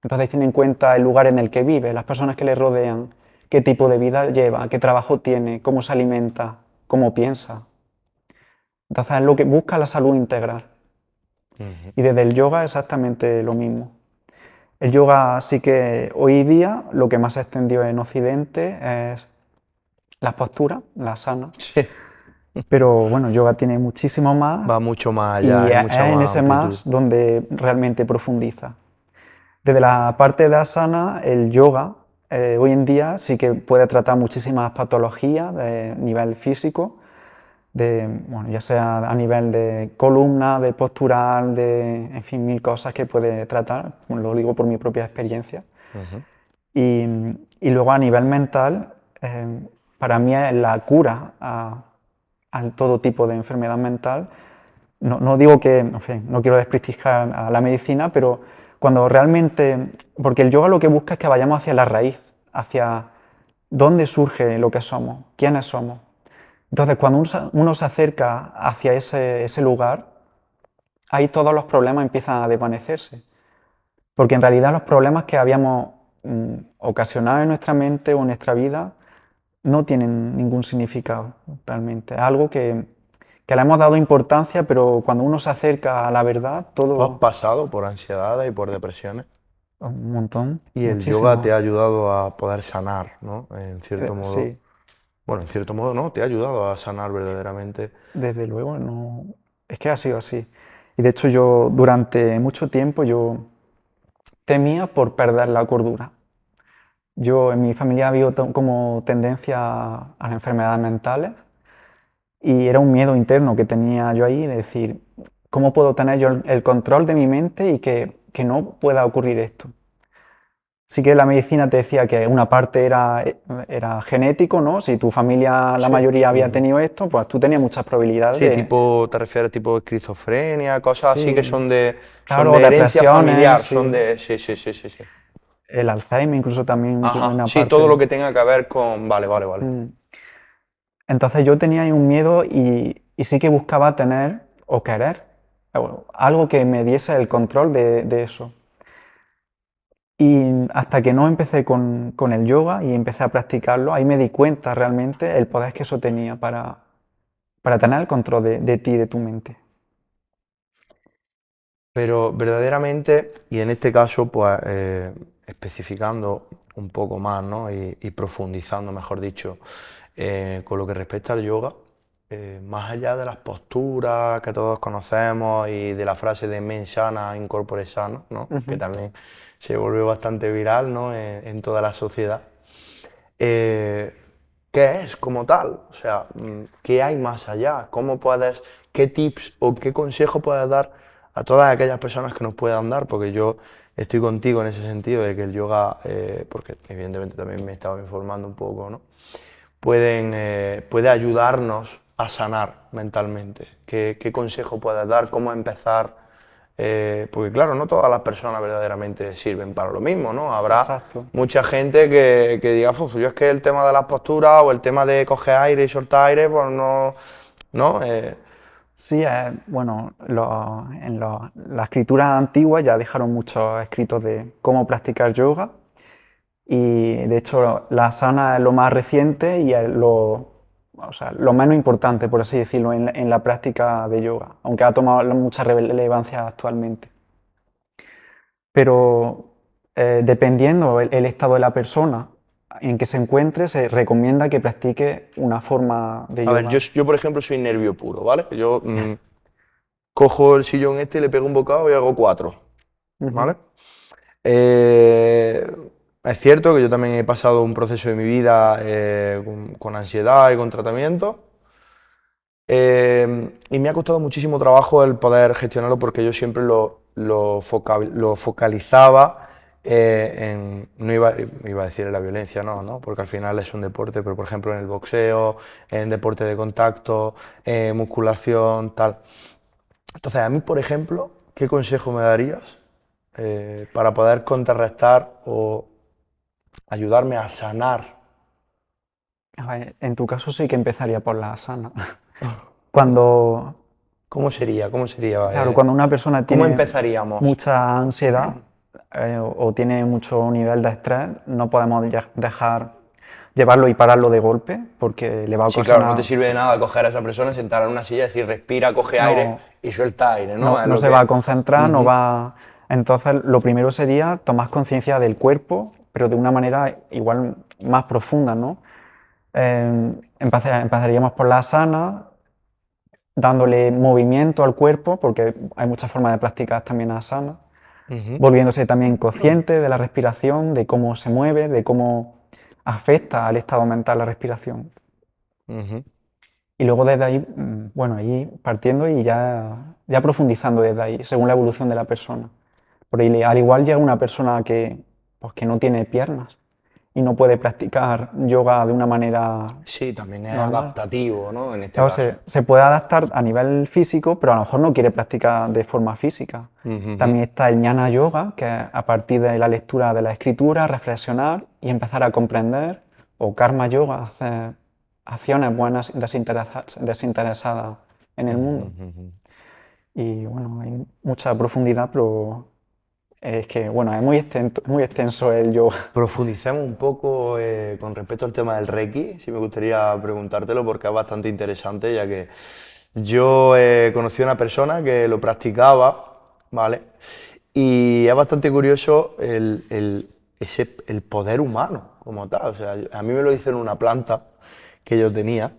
Entonces tiene en cuenta el lugar en el que vive, las personas que le rodean, qué tipo de vida lleva, qué trabajo tiene, cómo se alimenta, cómo piensa. Entonces es lo que busca la salud integral. Ujú. Y desde el yoga exactamente lo mismo. El yoga sí que hoy día lo que más se extendió en Occidente es las posturas, la asana. Sí, Pero bueno, yoga tiene muchísimo más va mucho más allá, y hay es mucha en más ese amplitud. más donde realmente profundiza. Desde la parte de asana, el yoga hoy en día sí que puede tratar muchísimas patologías de nivel físico, bueno, ya sea a nivel de columna, de postural, en fin, mil cosas que puede tratar, lo digo por mi propia experiencia. Ujú. Y, y luego a nivel mental, para mí es la cura a todo tipo de enfermedad mental. No digo que, en fin, no quiero desprestigiar a la medicina, pero cuando realmente, porque el yoga lo que busca es que vayamos hacia la raíz, hacia dónde surge lo que somos, quiénes somos. Entonces, cuando uno se acerca hacia ese lugar, ahí todos los problemas empiezan a desvanecerse. Porque en realidad los problemas que habíamos ocasionado en nuestra mente o en nuestra vida no tienen ningún significado realmente. Es algo que le hemos dado importancia, pero cuando uno se acerca a la verdad, ¿Tú has todo pasado por ansiedades y por depresiones? un montón, Y el yoga te muchísimo. ha ayudado a poder sanar, ¿no? En cierto modo. Sí, Bueno, en cierto modo no, te ha ayudado a sanar verdaderamente. desde luego, no, es que ha sido así. Y de hecho yo durante mucho tiempo yo temía por perder la cordura. Yo en mi familia había como tendencia a las enfermedades mentales y era un miedo interno que tenía yo ahí de decir, ¿cómo puedo tener yo el control de mi mente y que no pueda ocurrir esto? Sí que la medicina te decía que una parte era genético, ¿no? Si tu familia, la Sí. mayoría había Ujú. tenido esto, pues tú tenías muchas probabilidades Sí, de, tipo, te refieres tipo esquizofrenia, cosas así que sí, son claro, de herencia depresiones, familiar, son sí, de... Sí, sí, sí, sí, sí. el Alzheimer incluso también Ajá, una sí, todo parte. lo que tenga que ver con... Vale, vale, vale. Mm. Entonces yo tenía ahí un miedo y sí que buscaba tener o querer algo que me diese el control de eso. Y hasta que no empecé con el yoga y empecé a practicarlo, ahí me di cuenta realmente el poder que eso tenía para tener el control de ti, de tu mente. Pero verdaderamente, y en este caso, pues especificando un poco más, ¿no? Y profundizando, mejor dicho, con lo que respecta al yoga, más allá de las posturas que todos conocemos y de la frase de men sana, in corpore sano, ¿no? Que Ujú. también se volvió bastante viral, ¿no? En toda la sociedad. eh, ¿Qué es como tal? O sea, ¿qué hay más allá? ¿Cómo puedes, qué tips o qué consejo puedes dar a todas aquellas personas que nos puedan dar? Porque yo estoy contigo en ese sentido de que el yoga, porque evidentemente también me he estado informando un poco, ¿no? Puede ayudarnos a sanar mentalmente. ¿Qué consejo puedes dar? ¿Cómo empezar? Porque claro, no todas las personas verdaderamente sirven para lo mismo, ¿no? Habrá Exacto. mucha gente que diga, "Uf, yo es que el tema de las posturas o el tema de coger aire y soltar aire, pues no, ¿no? Sí, bueno, la escritura antigua ya dejaron muchos escritos de cómo practicar yoga y de hecho la asana es lo más reciente y es o sea, lo menos importante, por así decirlo, en la práctica de yoga, aunque ha tomado mucha relevancia actualmente. Pero dependiendo el estado de la persona en que se encuentre, se recomienda que practique una forma de A ver, yoga. yo por ejemplo soy nervio puro, ¿vale? Yo cojo el sillón este y le pego un bocado y hago cuatro, Ujú. ¿vale? Eh, es cierto que yo también he pasado un proceso de mi vida con ansiedad y con tratamiento. Y me ha costado muchísimo trabajo el poder gestionarlo porque yo siempre lo focalizaba no iba a decir en la violencia, no, no, porque al final es un deporte, pero por ejemplo en el boxeo, en deporte de contacto, musculación, tal. Entonces, a mí, por ejemplo, ¿qué consejo me darías para poder contrarrestar o ayudarme a sanar? A ver, en tu caso sí que empezaría por la asana. Cuando, ¿Cómo sería? ¿Cómo sería? claro, cuando una persona ¿Cómo tiene empezaríamos? mucha ansiedad o tiene mucho nivel de estrés, no podemos dejar llevarlo y pararlo de golpe porque le va a Sí, claro, no te ocasionar, sirve de nada coger a esa persona, sentarla en una silla y decir respira, coge aire no, y suelta aire, ¿no? Es no lo se va a que... concentrar, no Ujú. va, Entonces, lo primero sería tomar conciencia del cuerpo, pero de una manera igual más profunda, ¿no? Empezaríamos por la asana, dándole movimiento al cuerpo, porque hay muchas formas de practicar también asana, Ujú, volviéndose también consciente de la respiración, de cómo se mueve, de cómo afecta al estado mental la respiración. ujú. Y luego desde ahí, bueno, ahí partiendo y ya profundizando desde ahí, según la evolución de la persona. Porque al igual llega una persona que, pues, que no tiene piernas y no puede practicar yoga de una manera Sí, también es normal. adaptativo, ¿no? En este Claro, caso. se puede adaptar a nivel físico, pero a lo mejor no quiere practicar de forma física. Ujú, ujú, También está el Jnana Yoga, que es a partir de la lectura de la escritura, reflexionar y empezar a comprender, o Karma Yoga, hacer acciones buenas desinteresadas en el ujú, mundo. ujú. Y bueno, hay mucha profundidad, pero es que, bueno, es muy extenso el yoga. Profundicemos un poco con respecto al tema del Reiki, si me gustaría preguntártelo porque es bastante interesante, ya que yo conocí a una persona que lo practicaba, ¿vale? Y es bastante curioso el poder humano como tal. O sea, a mí me lo hizo en una planta que yo tenía,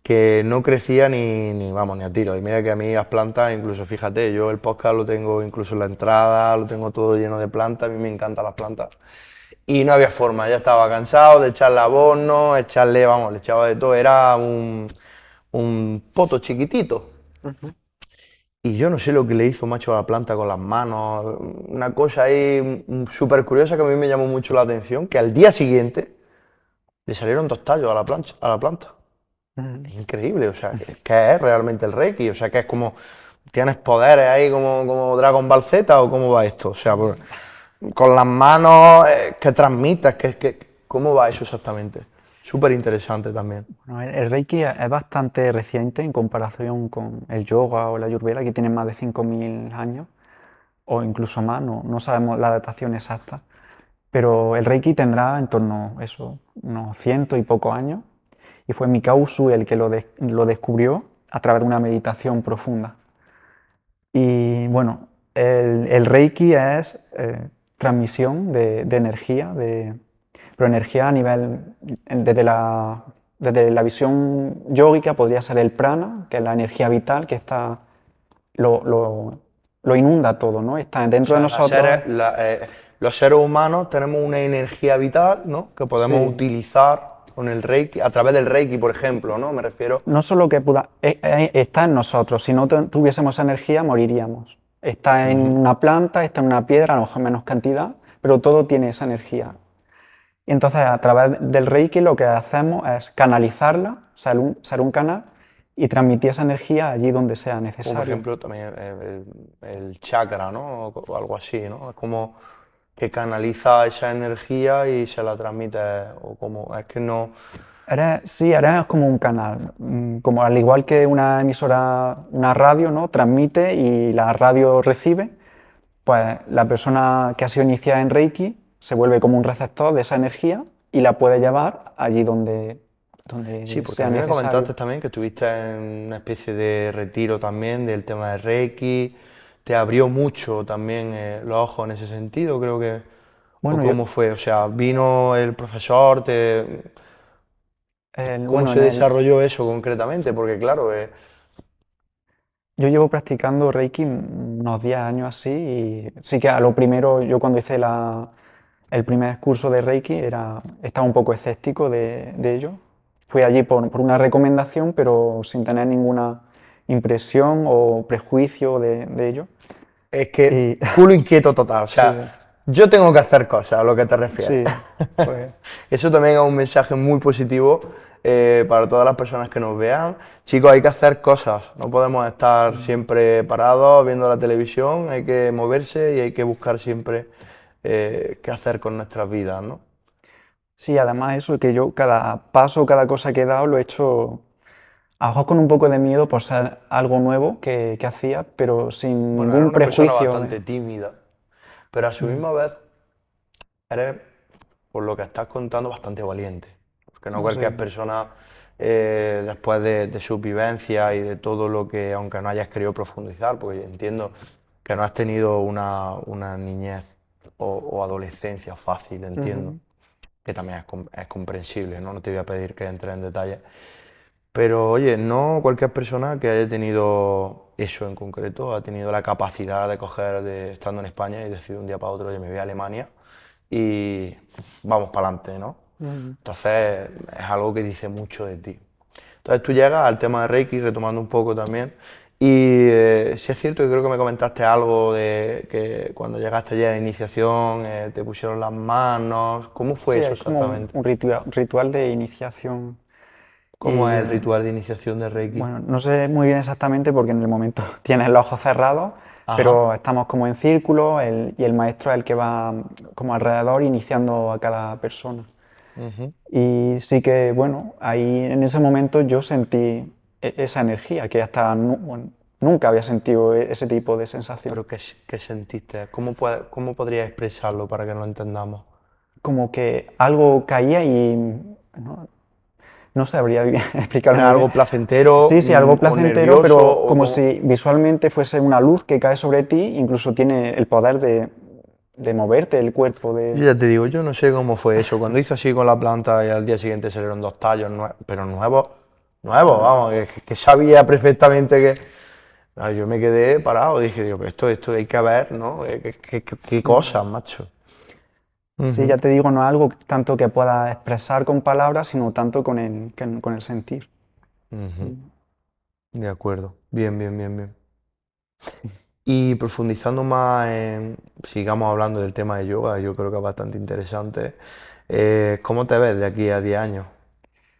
que no crecía vamos, ni a tiro. Y mira que a mí las plantas, incluso fíjate, yo el podcast lo tengo incluso en la entrada, lo tengo todo lleno de plantas, a mí me encantan las plantas. Y no había forma, ya estaba cansado de echarle abono, echarle, vamos, le echaba de todo, era un poto chiquitito. Ujú. Y yo no sé lo que le hizo, macho, a la planta con las manos, una cosa ahí súper curiosa que a mí me llamó mucho la atención, que al día siguiente le salieron dos tallos a la planta. Ujú. Es increíble, o sea, ¿qué es realmente el Reiki? O sea, que es como, ¿tienes poderes ahí como Dragon Ball Z o cómo va esto? O sea, con las manos, ¿qué transmites? ¿Cómo va eso exactamente? Súper interesante también. Bueno, el Reiki es bastante reciente en comparación con el yoga o la Ayurveda, que tienen más de 5.000 años, o incluso más, no sabemos la datación exacta. Pero el Reiki tendrá en torno a eso, unos ciento y pocos años, y fue Mikao Usui el que lo descubrió a través de una meditación profunda. Y bueno, el Reiki es transmisión de energía, pero energía a nivel, desde la visión yógica podría ser el prana, que es la energía vital que está, lo, lo- lo inunda todo, ¿no? Está O dentro de sea, nosotros. los seres humanos tenemos una energía vital, ¿no? Que podemos Sí, utilizar con el Reiki, a través del Reiki, por ejemplo, ¿no? Me refiero. no solo que está en nosotros, si no tuviésemos energía moriríamos. Está en Ujú. una planta, está en una piedra, a lo mejor menos cantidad, pero todo tiene esa energía. Y entonces a través del Reiki lo que hacemos es canalizarla, ser un canal y transmitir esa energía allí donde sea Como por necesario. ejemplo también el chakra, ¿no? O algo así, ¿no? Es como que canaliza esa energía y se la transmite, o como, es que no. Sí, eres como un canal, como al igual que una emisora, una radio, ¿no? Transmite y la radio recibe, pues la persona que ha sido iniciada en Reiki se vuelve como un receptor de esa energía y la puede llevar allí Sí, donde porque a sea mí me necesario. comentaste también que estuviste en una especie de retiro también del tema de Reiki, te abrió mucho también los ojos en ese sentido, creo que, o Bueno, cómo fue, o sea, vino el profesor, ¿cómo bueno, se desarrolló eso concretamente? Porque claro, yo llevo practicando Reiki unos 10 años así y sí que a lo primero, yo cuando hice el primer curso de Reiki estaba un poco escéptico de ello. Fui allí por una recomendación, pero sin tener ninguna impresión o prejuicio de ello. es que Y culo inquieto total, o sí, sea, yo tengo que hacer cosas, a lo que te refieres. sí, pues Eso también es un mensaje muy positivo para todas las personas que nos vean. Chicos, hay que hacer cosas, no podemos estar siempre parados viendo la televisión, hay que moverse y hay que buscar siempre qué hacer con nuestras vidas, ¿no? sí, además eso, que yo cada paso, cada cosa que he dado lo he hecho a lo mejor con un poco de miedo por ser algo nuevo que hacía, pero sin Bueno, eres ningún una persona prejuicio de... bastante tímida, pero a su Mm, misma vez eres, por lo que estás contando, bastante valiente. Porque no no sé. cualquier persona, después de su vivencia y de todo lo que, aunque no hayas querido profundizar, porque entiendo que no has tenido una niñez o adolescencia fácil, entiendo, Ujú. que también es comprensible, ¿no? No te voy a pedir que entres en detalle. Pero oye, no cualquier persona que haya tenido eso en concreto ha tenido la capacidad de coger, estando en España y decir un día para otro, oye, me voy a Alemania y vamos para adelante, ¿no? Ujú. Entonces es algo que dice mucho de ti. Entonces tú llegas al tema de Reiki, retomando un poco también, y sí es cierto que creo que me comentaste algo de que cuando llegaste ya a la iniciación te pusieron las manos. ¿Cómo fue Sí, eso hay como exactamente? un ritual de iniciación ¿Cómo y es el ritual de iniciación de Reiki? bueno, no sé muy bien exactamente porque en el momento tienes los ojos cerrados, Ajá. pero estamos como en círculo y el maestro es el que va como alrededor iniciando a cada persona. Ujú. Y sí que, bueno, ahí en ese momento yo sentí esa energía que hasta bueno, nunca había sentido ese tipo de sensación. ¿Pero qué sentiste? ¿Cómo podrías expresarlo para que lo entendamos? Como que algo caía y no, no sabría bien explicarlo ¿Era muy bien. algo placentero Sí, sí, algo o placentero, nervioso pero o como cómo? si visualmente fuese una luz que cae sobre ti, incluso tiene el poder de moverte el cuerpo. Yo ya te digo, yo no sé cómo fue eso. Cuando hice así con la planta y al día siguiente salieron dos tallos, pero nuevos, nuevos, vamos, que sabía perfectamente que... Ah, yo me quedé parado, dije, digo, pero esto hay que ver, ¿no? ¿Qué Ujú. cosas, macho? Sí, Ujú, ya te digo, no es algo tanto que pueda expresar con palabras, sino tanto con el sentir. ujú. Mm. De acuerdo. Bien, bien, bien, bien. Y profundizando más sigamos hablando del tema de yoga, yo creo que es bastante interesante. ¿Cómo te ves de aquí a 10 años?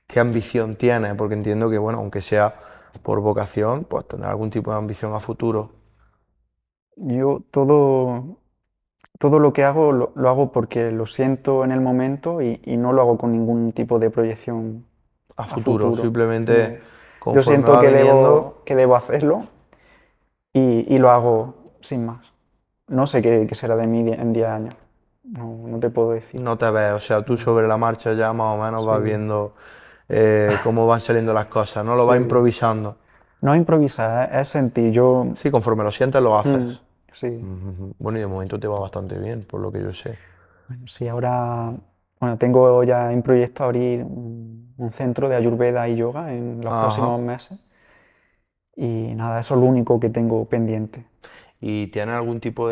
¿Qué ambición tienes? Porque entiendo que, bueno, aunque sea por vocación, pues tendrás algún tipo de ambición a futuro. Yo todo lo que hago lo hago porque lo siento en el momento y no lo hago con ningún tipo de proyección A a futuro, futuro. simplemente No. Yo conforme siento va viniendo. que debo hacerlo y lo hago sin más. No sé qué será de mí en 10 años. No, no te puedo decir. No te ves, o sea, tú Mm. sobre la marcha ya más o menos vas Sí, viendo cómo van saliendo las cosas, no lo vas sí. improvisando. No improvisar, es sentir. Yo. Sí, conforme lo sientes lo Mm, haces. sí. Ujú. Bueno, y de momento te va bastante bien, por lo que yo sé. Bueno, sí, ahora. Bueno, tengo ya en proyecto abrir un centro de Ayurveda y yoga en los Ajá. próximos meses. Y nada, eso es lo único que tengo pendiente. ¿Y tienes algún tipo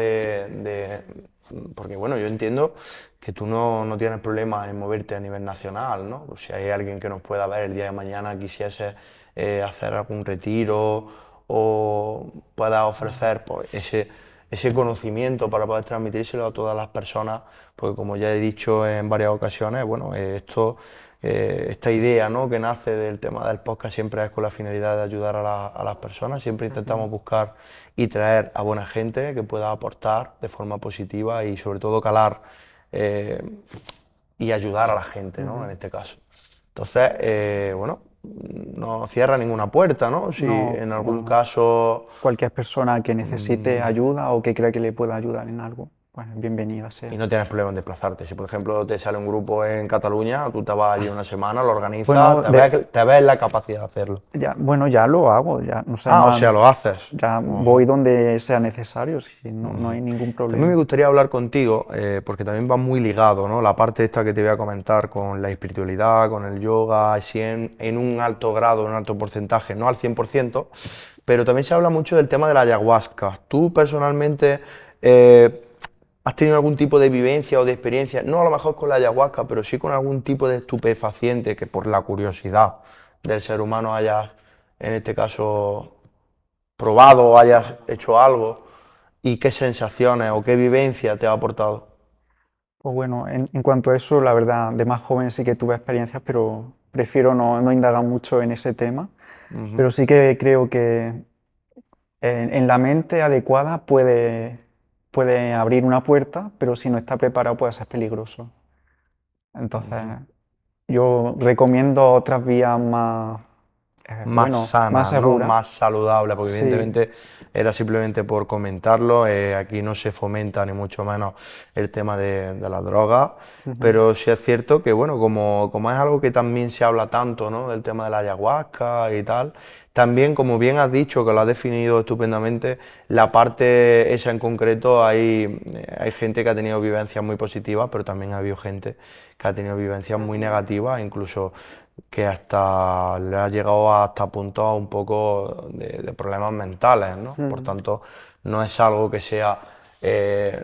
porque bueno, yo entiendo que tú no tienes problemas en moverte a nivel nacional, ¿no? Pues si hay alguien que nos pueda ver el día de mañana, quisiese hacer algún retiro o pueda ofrecer pues, ese conocimiento para poder transmitírselo a todas las personas, porque como ya he dicho en varias ocasiones, bueno, esta idea, ¿no?, que nace del tema del podcast siempre es con la finalidad de ayudar a las personas, siempre Ujú, intentamos buscar y traer a buena gente que pueda aportar de forma positiva y sobre todo calar eh, y ayudar a la gente, ¿no?, en ujú. este caso. Entonces, bueno, no cierra ninguna puerta, ¿no? Si No, en algún bueno, caso cualquier persona que necesite mm, ayuda o que crea que le pueda ayudar en algo, pues bienvenida y sea. no tienes problema en desplazarte. Si por ejemplo te sale un grupo en Cataluña, tú te vas allí una semana, lo organizas, Bueno, te ves la capacidad de hacerlo. ya, bueno, ya lo hago, ya, o sea, Ah, o sea, lo haces. ya voy Ujú. donde sea necesario, si no, no Ujú. hay ningún También me problema. gustaría hablar contigo, porque también va muy ligado, ¿no? La parte esta que te voy a comentar con la espiritualidad, con el yoga, sí en un alto grado, en un alto porcentaje, no al 100%, pero también se habla mucho del tema de la ayahuasca. ¿Tú personalmente has tenido algún tipo de vivencia o de experiencia, no a lo mejor con la ayahuasca, pero sí con algún tipo de estupefaciente que por la curiosidad del ser humano hayas, en este caso, probado o hayas hecho algo? ¿Y qué sensaciones o qué vivencia te ha aportado? Pues bueno, en cuanto a eso, la verdad, de más joven sí que tuve experiencias, pero prefiero no indagar mucho en ese tema. Ujú, Pero sí que creo que en la mente adecuada puede abrir una puerta, pero si no está preparado puede ser peligroso. Entonces, ujú. yo recomiendo otras vías más, Más bueno, más sana, ¿no? seguras. Más saludable, porque Sí. evidentemente era simplemente por comentarlo, aquí no se fomenta ni mucho menos el tema de la droga, Ujú. pero sí es cierto que, bueno, como es algo que también se habla tanto, ¿no? Del tema de la ayahuasca y tal, También, como bien has dicho, que lo has definido estupendamente, la parte esa en concreto, hay gente que ha tenido vivencias muy positivas, pero también ha habido gente que ha tenido vivencias muy negativas, incluso que hasta le ha llegado hasta puntos un poco de problemas mentales, ¿no? Por Mm. tanto, no es algo que sea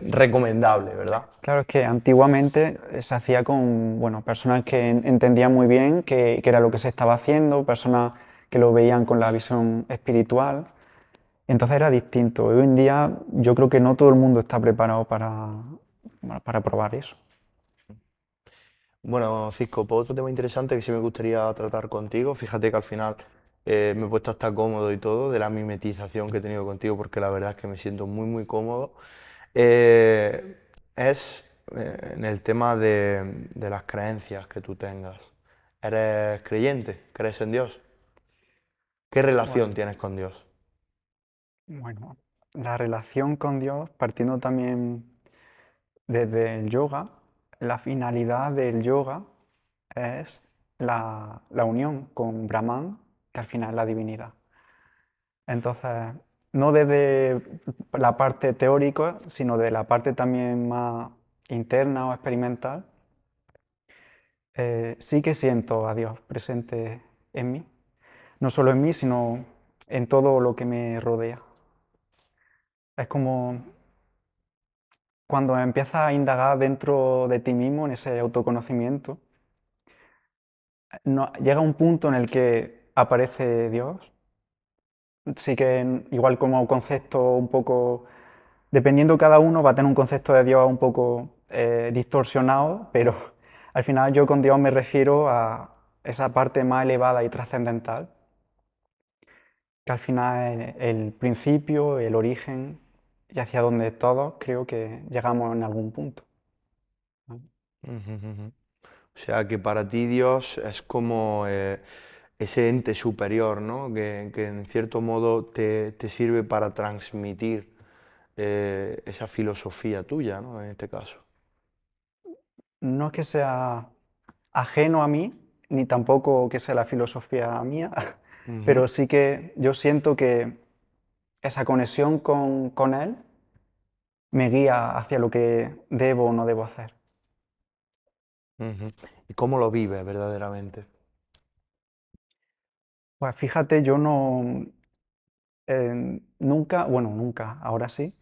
recomendable, ¿verdad? Claro, es que antiguamente se hacía con, bueno, personas que entendían muy bien qué era lo que se estaba haciendo, personas que lo veían con la visión espiritual. Entonces era distinto. Hoy en día yo creo que no todo el mundo está preparado para probar eso. Bueno, Cisco, pues otro tema interesante que sí me gustaría tratar contigo, fíjate que al final me he puesto hasta cómodo y todo de la mimetización que he tenido contigo, porque la verdad es que me siento muy, muy cómodo, eh, es en el tema de las creencias que tú tengas. ¿Eres creyente? ¿Crees en Dios? ¿Qué relación Bueno, tienes con Dios? bueno, la relación con Dios, partiendo también desde el yoga, la finalidad del yoga es la unión con Brahman, que al final es la divinidad. Entonces, no desde la parte teórica, sino de la parte también más interna o experimental, sí que siento a Dios presente en mí. No solo en mí, sino en todo lo que me rodea. Es como cuando empiezas a indagar dentro de ti mismo en ese autoconocimiento, llega un punto en el que aparece Dios. Sí que igual como concepto un poco, dependiendo cada uno, va a tener un concepto de Dios un poco distorsionado, pero al final yo con Dios me refiero a esa parte más elevada y trascendental, que al final es el principio, el origen y hacia donde todos creo que llegamos en algún punto. Ujú, ujú. O sea, que para ti Dios es como ese ente superior, ¿no? Que en cierto modo te sirve para transmitir esa filosofía tuya, ¿no? En este caso. No es que sea ajeno a mí, ni tampoco que sea la filosofía mía, Ujú, pero sí que yo siento que esa conexión con él me guía hacia lo que debo o no debo hacer. ujú. ¿Y cómo lo vives verdaderamente? Pues fíjate, yo no, nunca, bueno, nunca, ahora sí,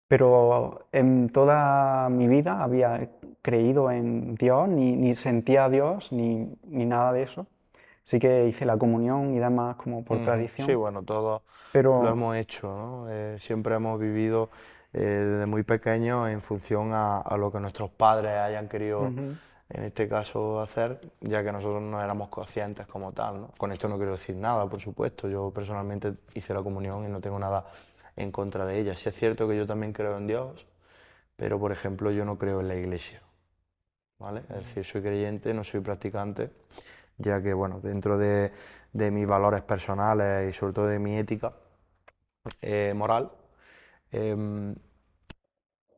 pero en toda mi vida había creído en Dios, ni sentía a Dios, ni nada de eso. Sí que hice la comunión y demás como por Ujú. Sí, tradición, bueno, todos lo pero hemos hecho, ¿no? Siempre hemos vivido desde muy pequeños en función a lo que nuestros padres hayan querido, ujú, en este caso, hacer, ya que nosotros no éramos conscientes como tal, ¿no? Con esto no quiero decir nada, por supuesto. Yo personalmente hice la comunión y no tengo nada en contra de ella. Sí es cierto que yo también creo en Dios, pero por ejemplo yo no creo en la iglesia, ¿vale? Es decir, soy creyente, no soy practicante, ya que, bueno, dentro de mis valores personales y sobre todo de mi ética moral, em,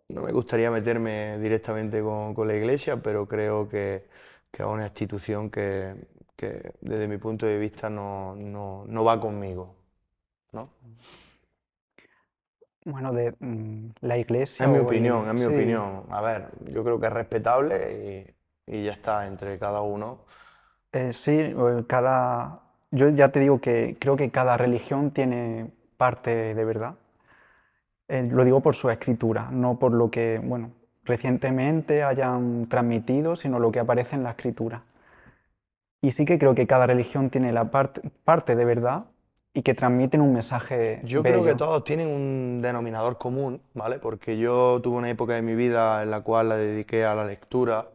no me gustaría meterme directamente con la iglesia, pero creo que es una institución que desde mi punto de vista no va conmigo, ¿no? bueno, de la Es iglesia mi o opinión, el... es mi Sí, opinión. A ver, yo creo que es respetable y ya está, entre cada uno. sí, yo ya te digo que creo que cada religión tiene parte de verdad. Lo digo por su escritura, no por lo que, bueno, recientemente hayan transmitido, sino lo que aparece en la escritura. Y sí que creo que cada religión tiene la parte de verdad y que transmiten un mensaje Yo creo que bello. todos tienen un denominador común, ¿vale? Porque yo tuve una época de mi vida en la cual la dediqué a la lectura.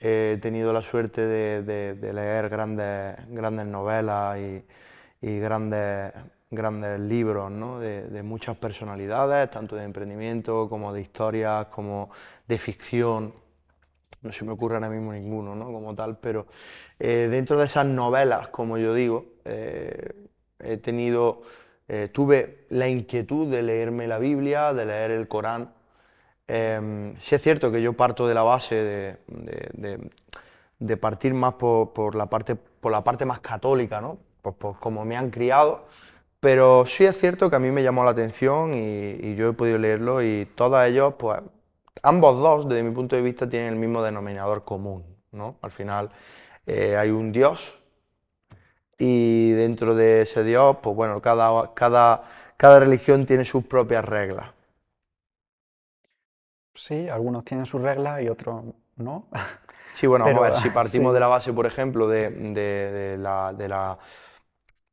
He tenido la suerte de leer grandes novelas y grandes libros, ¿no? De muchas personalidades, tanto de emprendimiento como de historias, como de ficción. No se me ocurre ahora mismo ninguno, ¿no? Como tal, pero dentro de esas novelas, como yo digo, he tenido, tuve la inquietud de leerme la Biblia, de leer el Corán. Sí es cierto que yo parto de la base de partir más por la parte más católica, ¿no? pues como me han criado, pero sí es cierto que a mí me llamó la atención y yo he podido leerlo y todos ellos, pues ambos dos, desde mi punto de vista, tienen el mismo denominador común, ¿no? Al final hay un Dios y dentro de ese Dios, pues bueno, cada religión tiene sus propias reglas. Sí, algunos tienen sus reglas y otros no. Sí, bueno, vamos a Pero ver, si partimos de sí, la base, por ejemplo, de la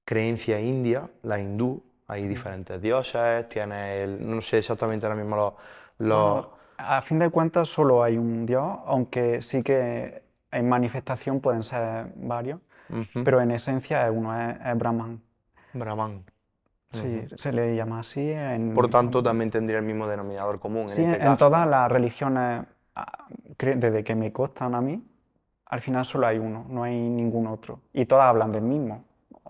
creencia india, la hindú, hay diferentes dioses, tiene no sé exactamente ahora mismo los- bueno, a fin de cuentas solo hay un Dios, aunque sí que en manifestación pueden ser varios, ujú, pero en esencia es uno, es Brahman. Brahman. Sí, Ujú. se le llama así. Por tanto, también tendría el mismo denominador común en Sí, este en caso, todas ¿no? las religiones, desde que me constan a mí, al final solo hay uno, no hay ningún otro. Y todas hablan del mismo,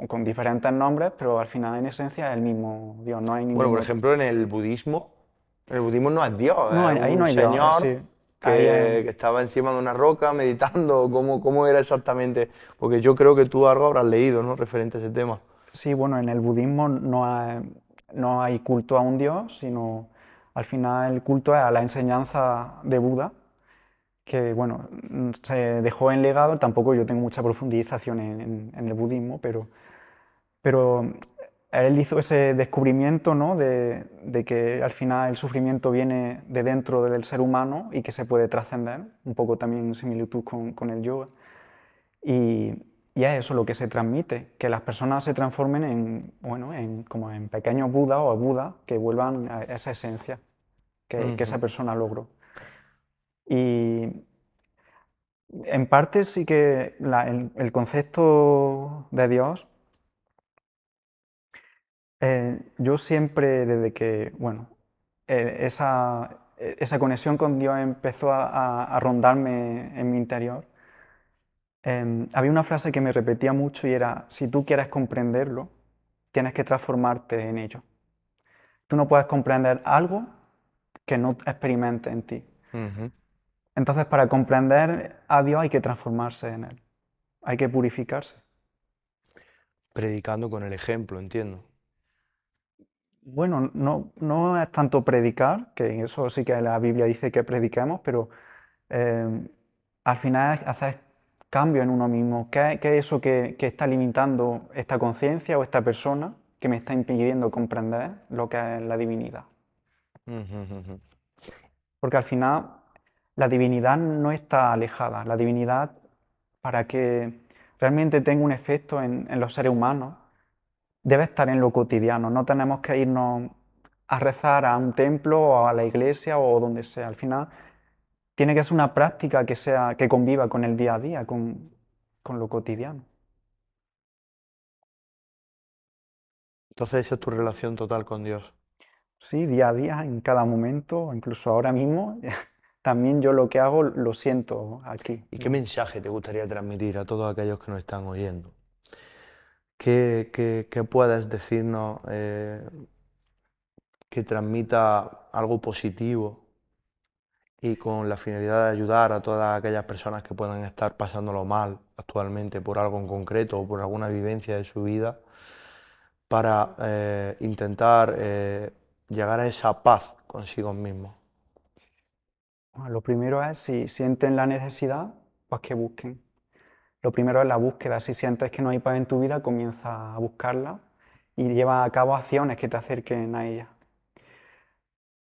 con diferentes nombres, pero al final en esencia es el mismo Dios, no hay Bueno, ningún por otro. ejemplo, el budismo no es Dios, No, es ahí un no hay Dios, señor sí. Ahí que estaba encima de una roca meditando. ¿Cómo era exactamente? Porque yo creo que tú algo habrás leído, ¿no? Referente a ese tema. sí, bueno, en el budismo no hay culto a un Dios, sino al final el culto es a la enseñanza de Buda, que bueno, se dejó en legado, tampoco yo tengo mucha profundización en el budismo, pero él hizo ese descubrimiento, ¿no? de que al final el sufrimiento viene de dentro del ser humano y que se puede trascender, un poco también en similitud con el yoga. Y, y es eso lo que se transmite, que las personas se transformen en, bueno, como en pequeños Budas o Buda que vuelvan a esa esencia que esa Ujú, persona logró. Y en parte sí que el concepto de Dios, yo siempre desde que, bueno, esa conexión con Dios empezó a rondarme en mi interior, había una frase que me repetía mucho y era, si tú quieres comprenderlo, tienes que transformarte en ello. Tú no puedes comprender algo que no experimentes en ti. ujú. Entonces, para comprender a Dios hay que transformarse en Él, hay que purificarse. Predicando con el ejemplo, entiendo. Bueno, no es tanto predicar, que eso sí que la Biblia dice que prediquemos, pero eh, al final es hacer cambio en uno mismo. ¿Qué es eso que está limitando esta conciencia o esta persona que me está impidiendo comprender lo que es la divinidad? Ujú, ujú. Porque al final la divinidad no está alejada. La divinidad, para que realmente tenga un efecto en los seres humanos, debe estar en lo cotidiano. No tenemos que irnos a rezar a un templo o a la iglesia o donde sea. Al final tiene que ser una práctica que conviva con el día a día, con lo cotidiano. Entonces esa es tu relación total con Dios. Sí, día a día, en cada momento, incluso ahora mismo, también yo lo que hago lo siento aquí. ¿Y qué mensaje te gustaría transmitir a todos aquellos que nos están oyendo? ¿Qué puedes decirnos que transmita algo positivo y con la finalidad de ayudar a todas aquellas personas que puedan estar pasándolo mal actualmente por algo en concreto o por alguna vivencia de su vida, para intentar llegar a esa paz consigo mismos? Bueno, lo primero es, si sienten la necesidad, pues que busquen. Lo primero es la búsqueda. Si sientes que no hay paz en tu vida, comienza a buscarla y lleva a cabo acciones que te acerquen a ella.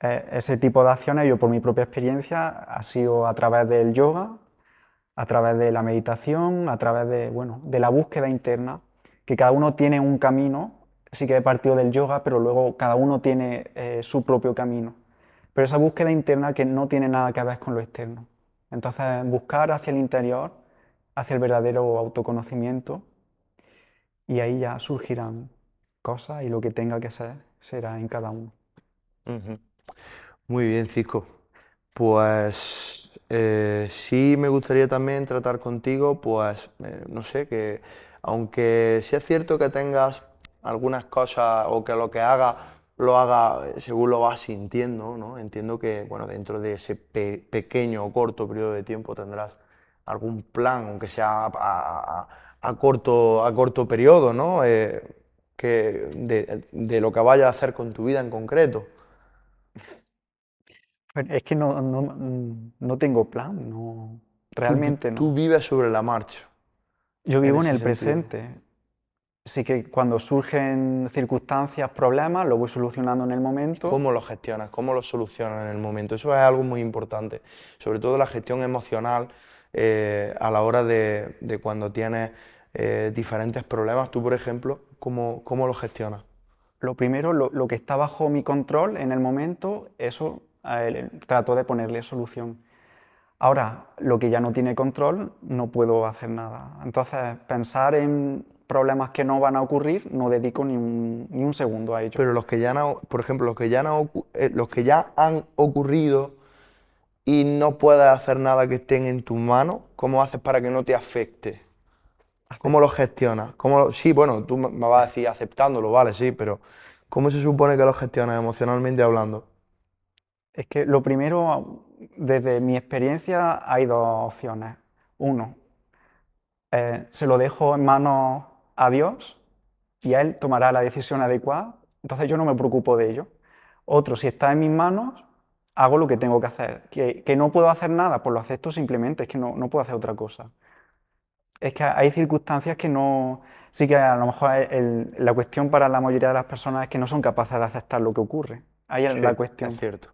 Ese tipo de acciones, yo por mi propia experiencia, ha sido a través del yoga, a través de la meditación, a través de, bueno, de la búsqueda interna, que cada uno tiene un camino, sí que he partido del yoga, pero luego cada uno tiene su propio camino. Pero esa búsqueda interna que no tiene nada que ver con lo externo. Entonces, buscar hacia el interior, hacia el verdadero autoconocimiento, y ahí ya surgirán cosas y lo que tenga que ser será en cada uno. Ujú. Muy bien, Cisco. Pues sí me gustaría también tratar contigo, pues no sé, que aunque sí es cierto que tengas algunas cosas o que lo que haga lo haga según lo vas sintiendo, ¿no? Entiendo que, bueno, dentro de ese pequeño o corto periodo de tiempo tendrás algún plan, aunque sea a corto periodo, ¿no? De lo que vayas a hacer con tu vida en concreto. Bueno, es que no tengo plan, no, realmente Tú no. vives sobre la marcha, Yo en vivo en ese el sentido. presente. Sí que cuando surgen circunstancias, problemas, lo voy solucionando en el momento. ¿Cómo lo gestionas? ¿Cómo lo solucionas en el momento? Eso es algo muy importante, sobre todo la gestión emocional a la hora de cuando tienes diferentes problemas. Tú, por ejemplo, ¿cómo lo gestionas? Lo primero, lo que está bajo mi control en el momento, eso trato de ponerle solución. Ahora, lo que ya no tiene control, no puedo hacer nada. Entonces, pensar en problemas que no van a ocurrir, no dedico ni un segundo a ello. Pero los que ya no, por ejemplo, los que ya han ocurrido y no puedes hacer nada que estén en tus manos, ¿cómo haces para que no te afecte? Acep- ¿Cómo lo gestionas? Sí, bueno, tú me vas a decir aceptándolo, vale, sí, pero ¿cómo se supone que lo gestionas emocionalmente hablando? Es que lo primero, desde mi experiencia, hay dos opciones. Uno, se lo dejo en manos a Dios y Él tomará la decisión adecuada, entonces yo no me preocupo de ello. Otro, si está en mis manos, hago lo que tengo que hacer. Que no puedo hacer nada, pues lo acepto simplemente, es que no puedo hacer otra cosa. Es que hay circunstancias que no... Sí que a lo mejor la cuestión para la mayoría de las personas es que no son capaces de aceptar lo que ocurre. Ahí es Sí, la es cuestión. cierto.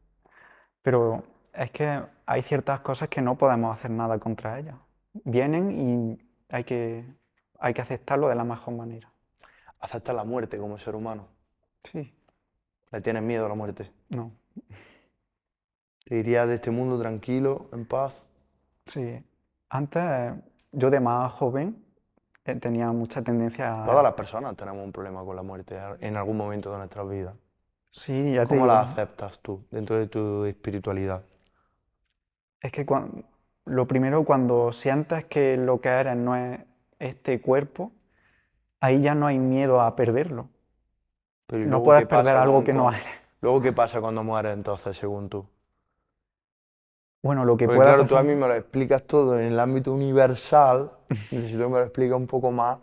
Pero es que hay ciertas cosas que no podemos hacer nada contra ellas. Vienen y hay que aceptarlo de la mejor manera. Aceptas la muerte como ser humano. Sí, Le tienes miedo a la muerte. no, Te irías de este mundo tranquilo, en paz. sí. Antes, yo de más joven, tenía mucha tendencia Todas a... las personas tenemos un problema con la muerte en algún momento de nuestras vidas. Sí, ya te ¿Cómo la digo, aceptas tú dentro de tu espiritualidad? es que lo primero cuando sientes que lo que eres no es este cuerpo, ahí ya no hay miedo a perderlo. Pero ¿y No luego puedes qué perder pasa algo que no eres. luego qué pasa cuando mueres entonces, según tú? Bueno, lo que Porque pueda claro, tú pasar a mí me lo explicas todo en el ámbito universal, necesito que me lo expliques un poco más,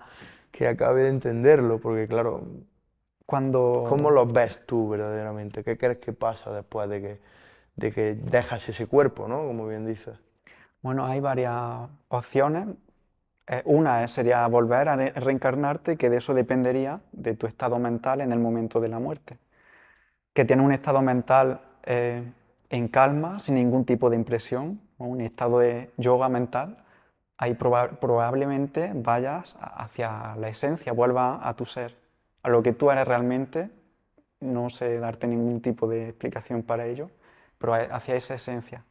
que acabe de entenderlo, porque claro, ¿cómo cuando... lo ves tú verdaderamente? ¿Qué crees que pasa después de que dejas ese cuerpo, ¿no? Como bien dices. Bueno, hay varias opciones. Una sería volver a reencarnarte, que de eso dependería de tu estado mental en el momento de la muerte. Que tienes un estado mental en calma, sin ningún tipo de impresión, o un estado de yoga mental, ahí probablemente vayas hacia la esencia, vuelvas a tu ser, a lo que tú eres realmente. No sé darte ningún tipo de explicación para ello, pero hacia esa esencia.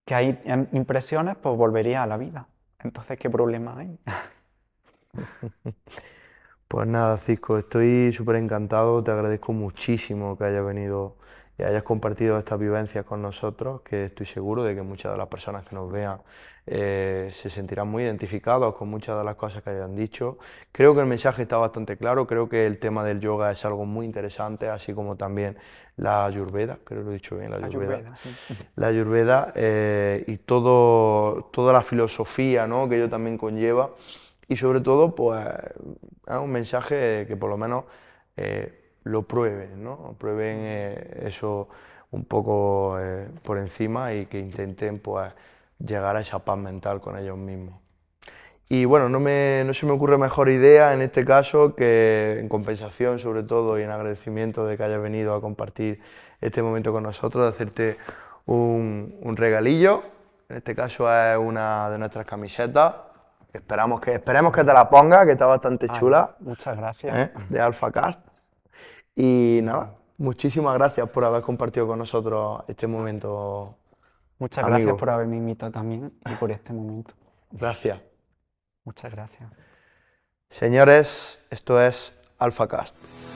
Que hay impresiones, pues volvería a la vida. Entonces, ¿qué problema hay? Pues nada, Cisco, estoy súper encantado, te agradezco muchísimo que hayas venido y hayas compartido estas vivencias con nosotros, que estoy seguro de que muchas de las personas que nos vean se sentirán muy identificados con muchas de las cosas que hayan dicho. Creo que el mensaje está bastante claro, creo que el tema del yoga es algo muy interesante, así como también la Ayurveda, creo que lo he dicho bien, la Ayurveda. Ayurveda, sí. La Ayurveda y toda la filosofía, ¿no?, que ello también conlleva. Y sobre todo, pues, es un mensaje que por lo menos lo prueben, ¿no? Prueben eso un poco por encima y que intenten, pues, llegar a esa paz mental con ellos mismos. Y bueno, no se me ocurre mejor idea en este caso que en compensación sobre todo y en agradecimiento de que hayas venido a compartir este momento con nosotros, de hacerte un regalillo. En este caso es una de nuestras camisetas. Esperemos que te la pongas, que está bastante Ay, chula, muchas gracias. ¿eh? De AlphaCast. Y nada, muchísimas gracias por haber compartido con nosotros este momento, Muchas gracias amigo. por haberme invitado también y por este momento. Gracias. Muchas gracias. Señores, esto es AlphaCast.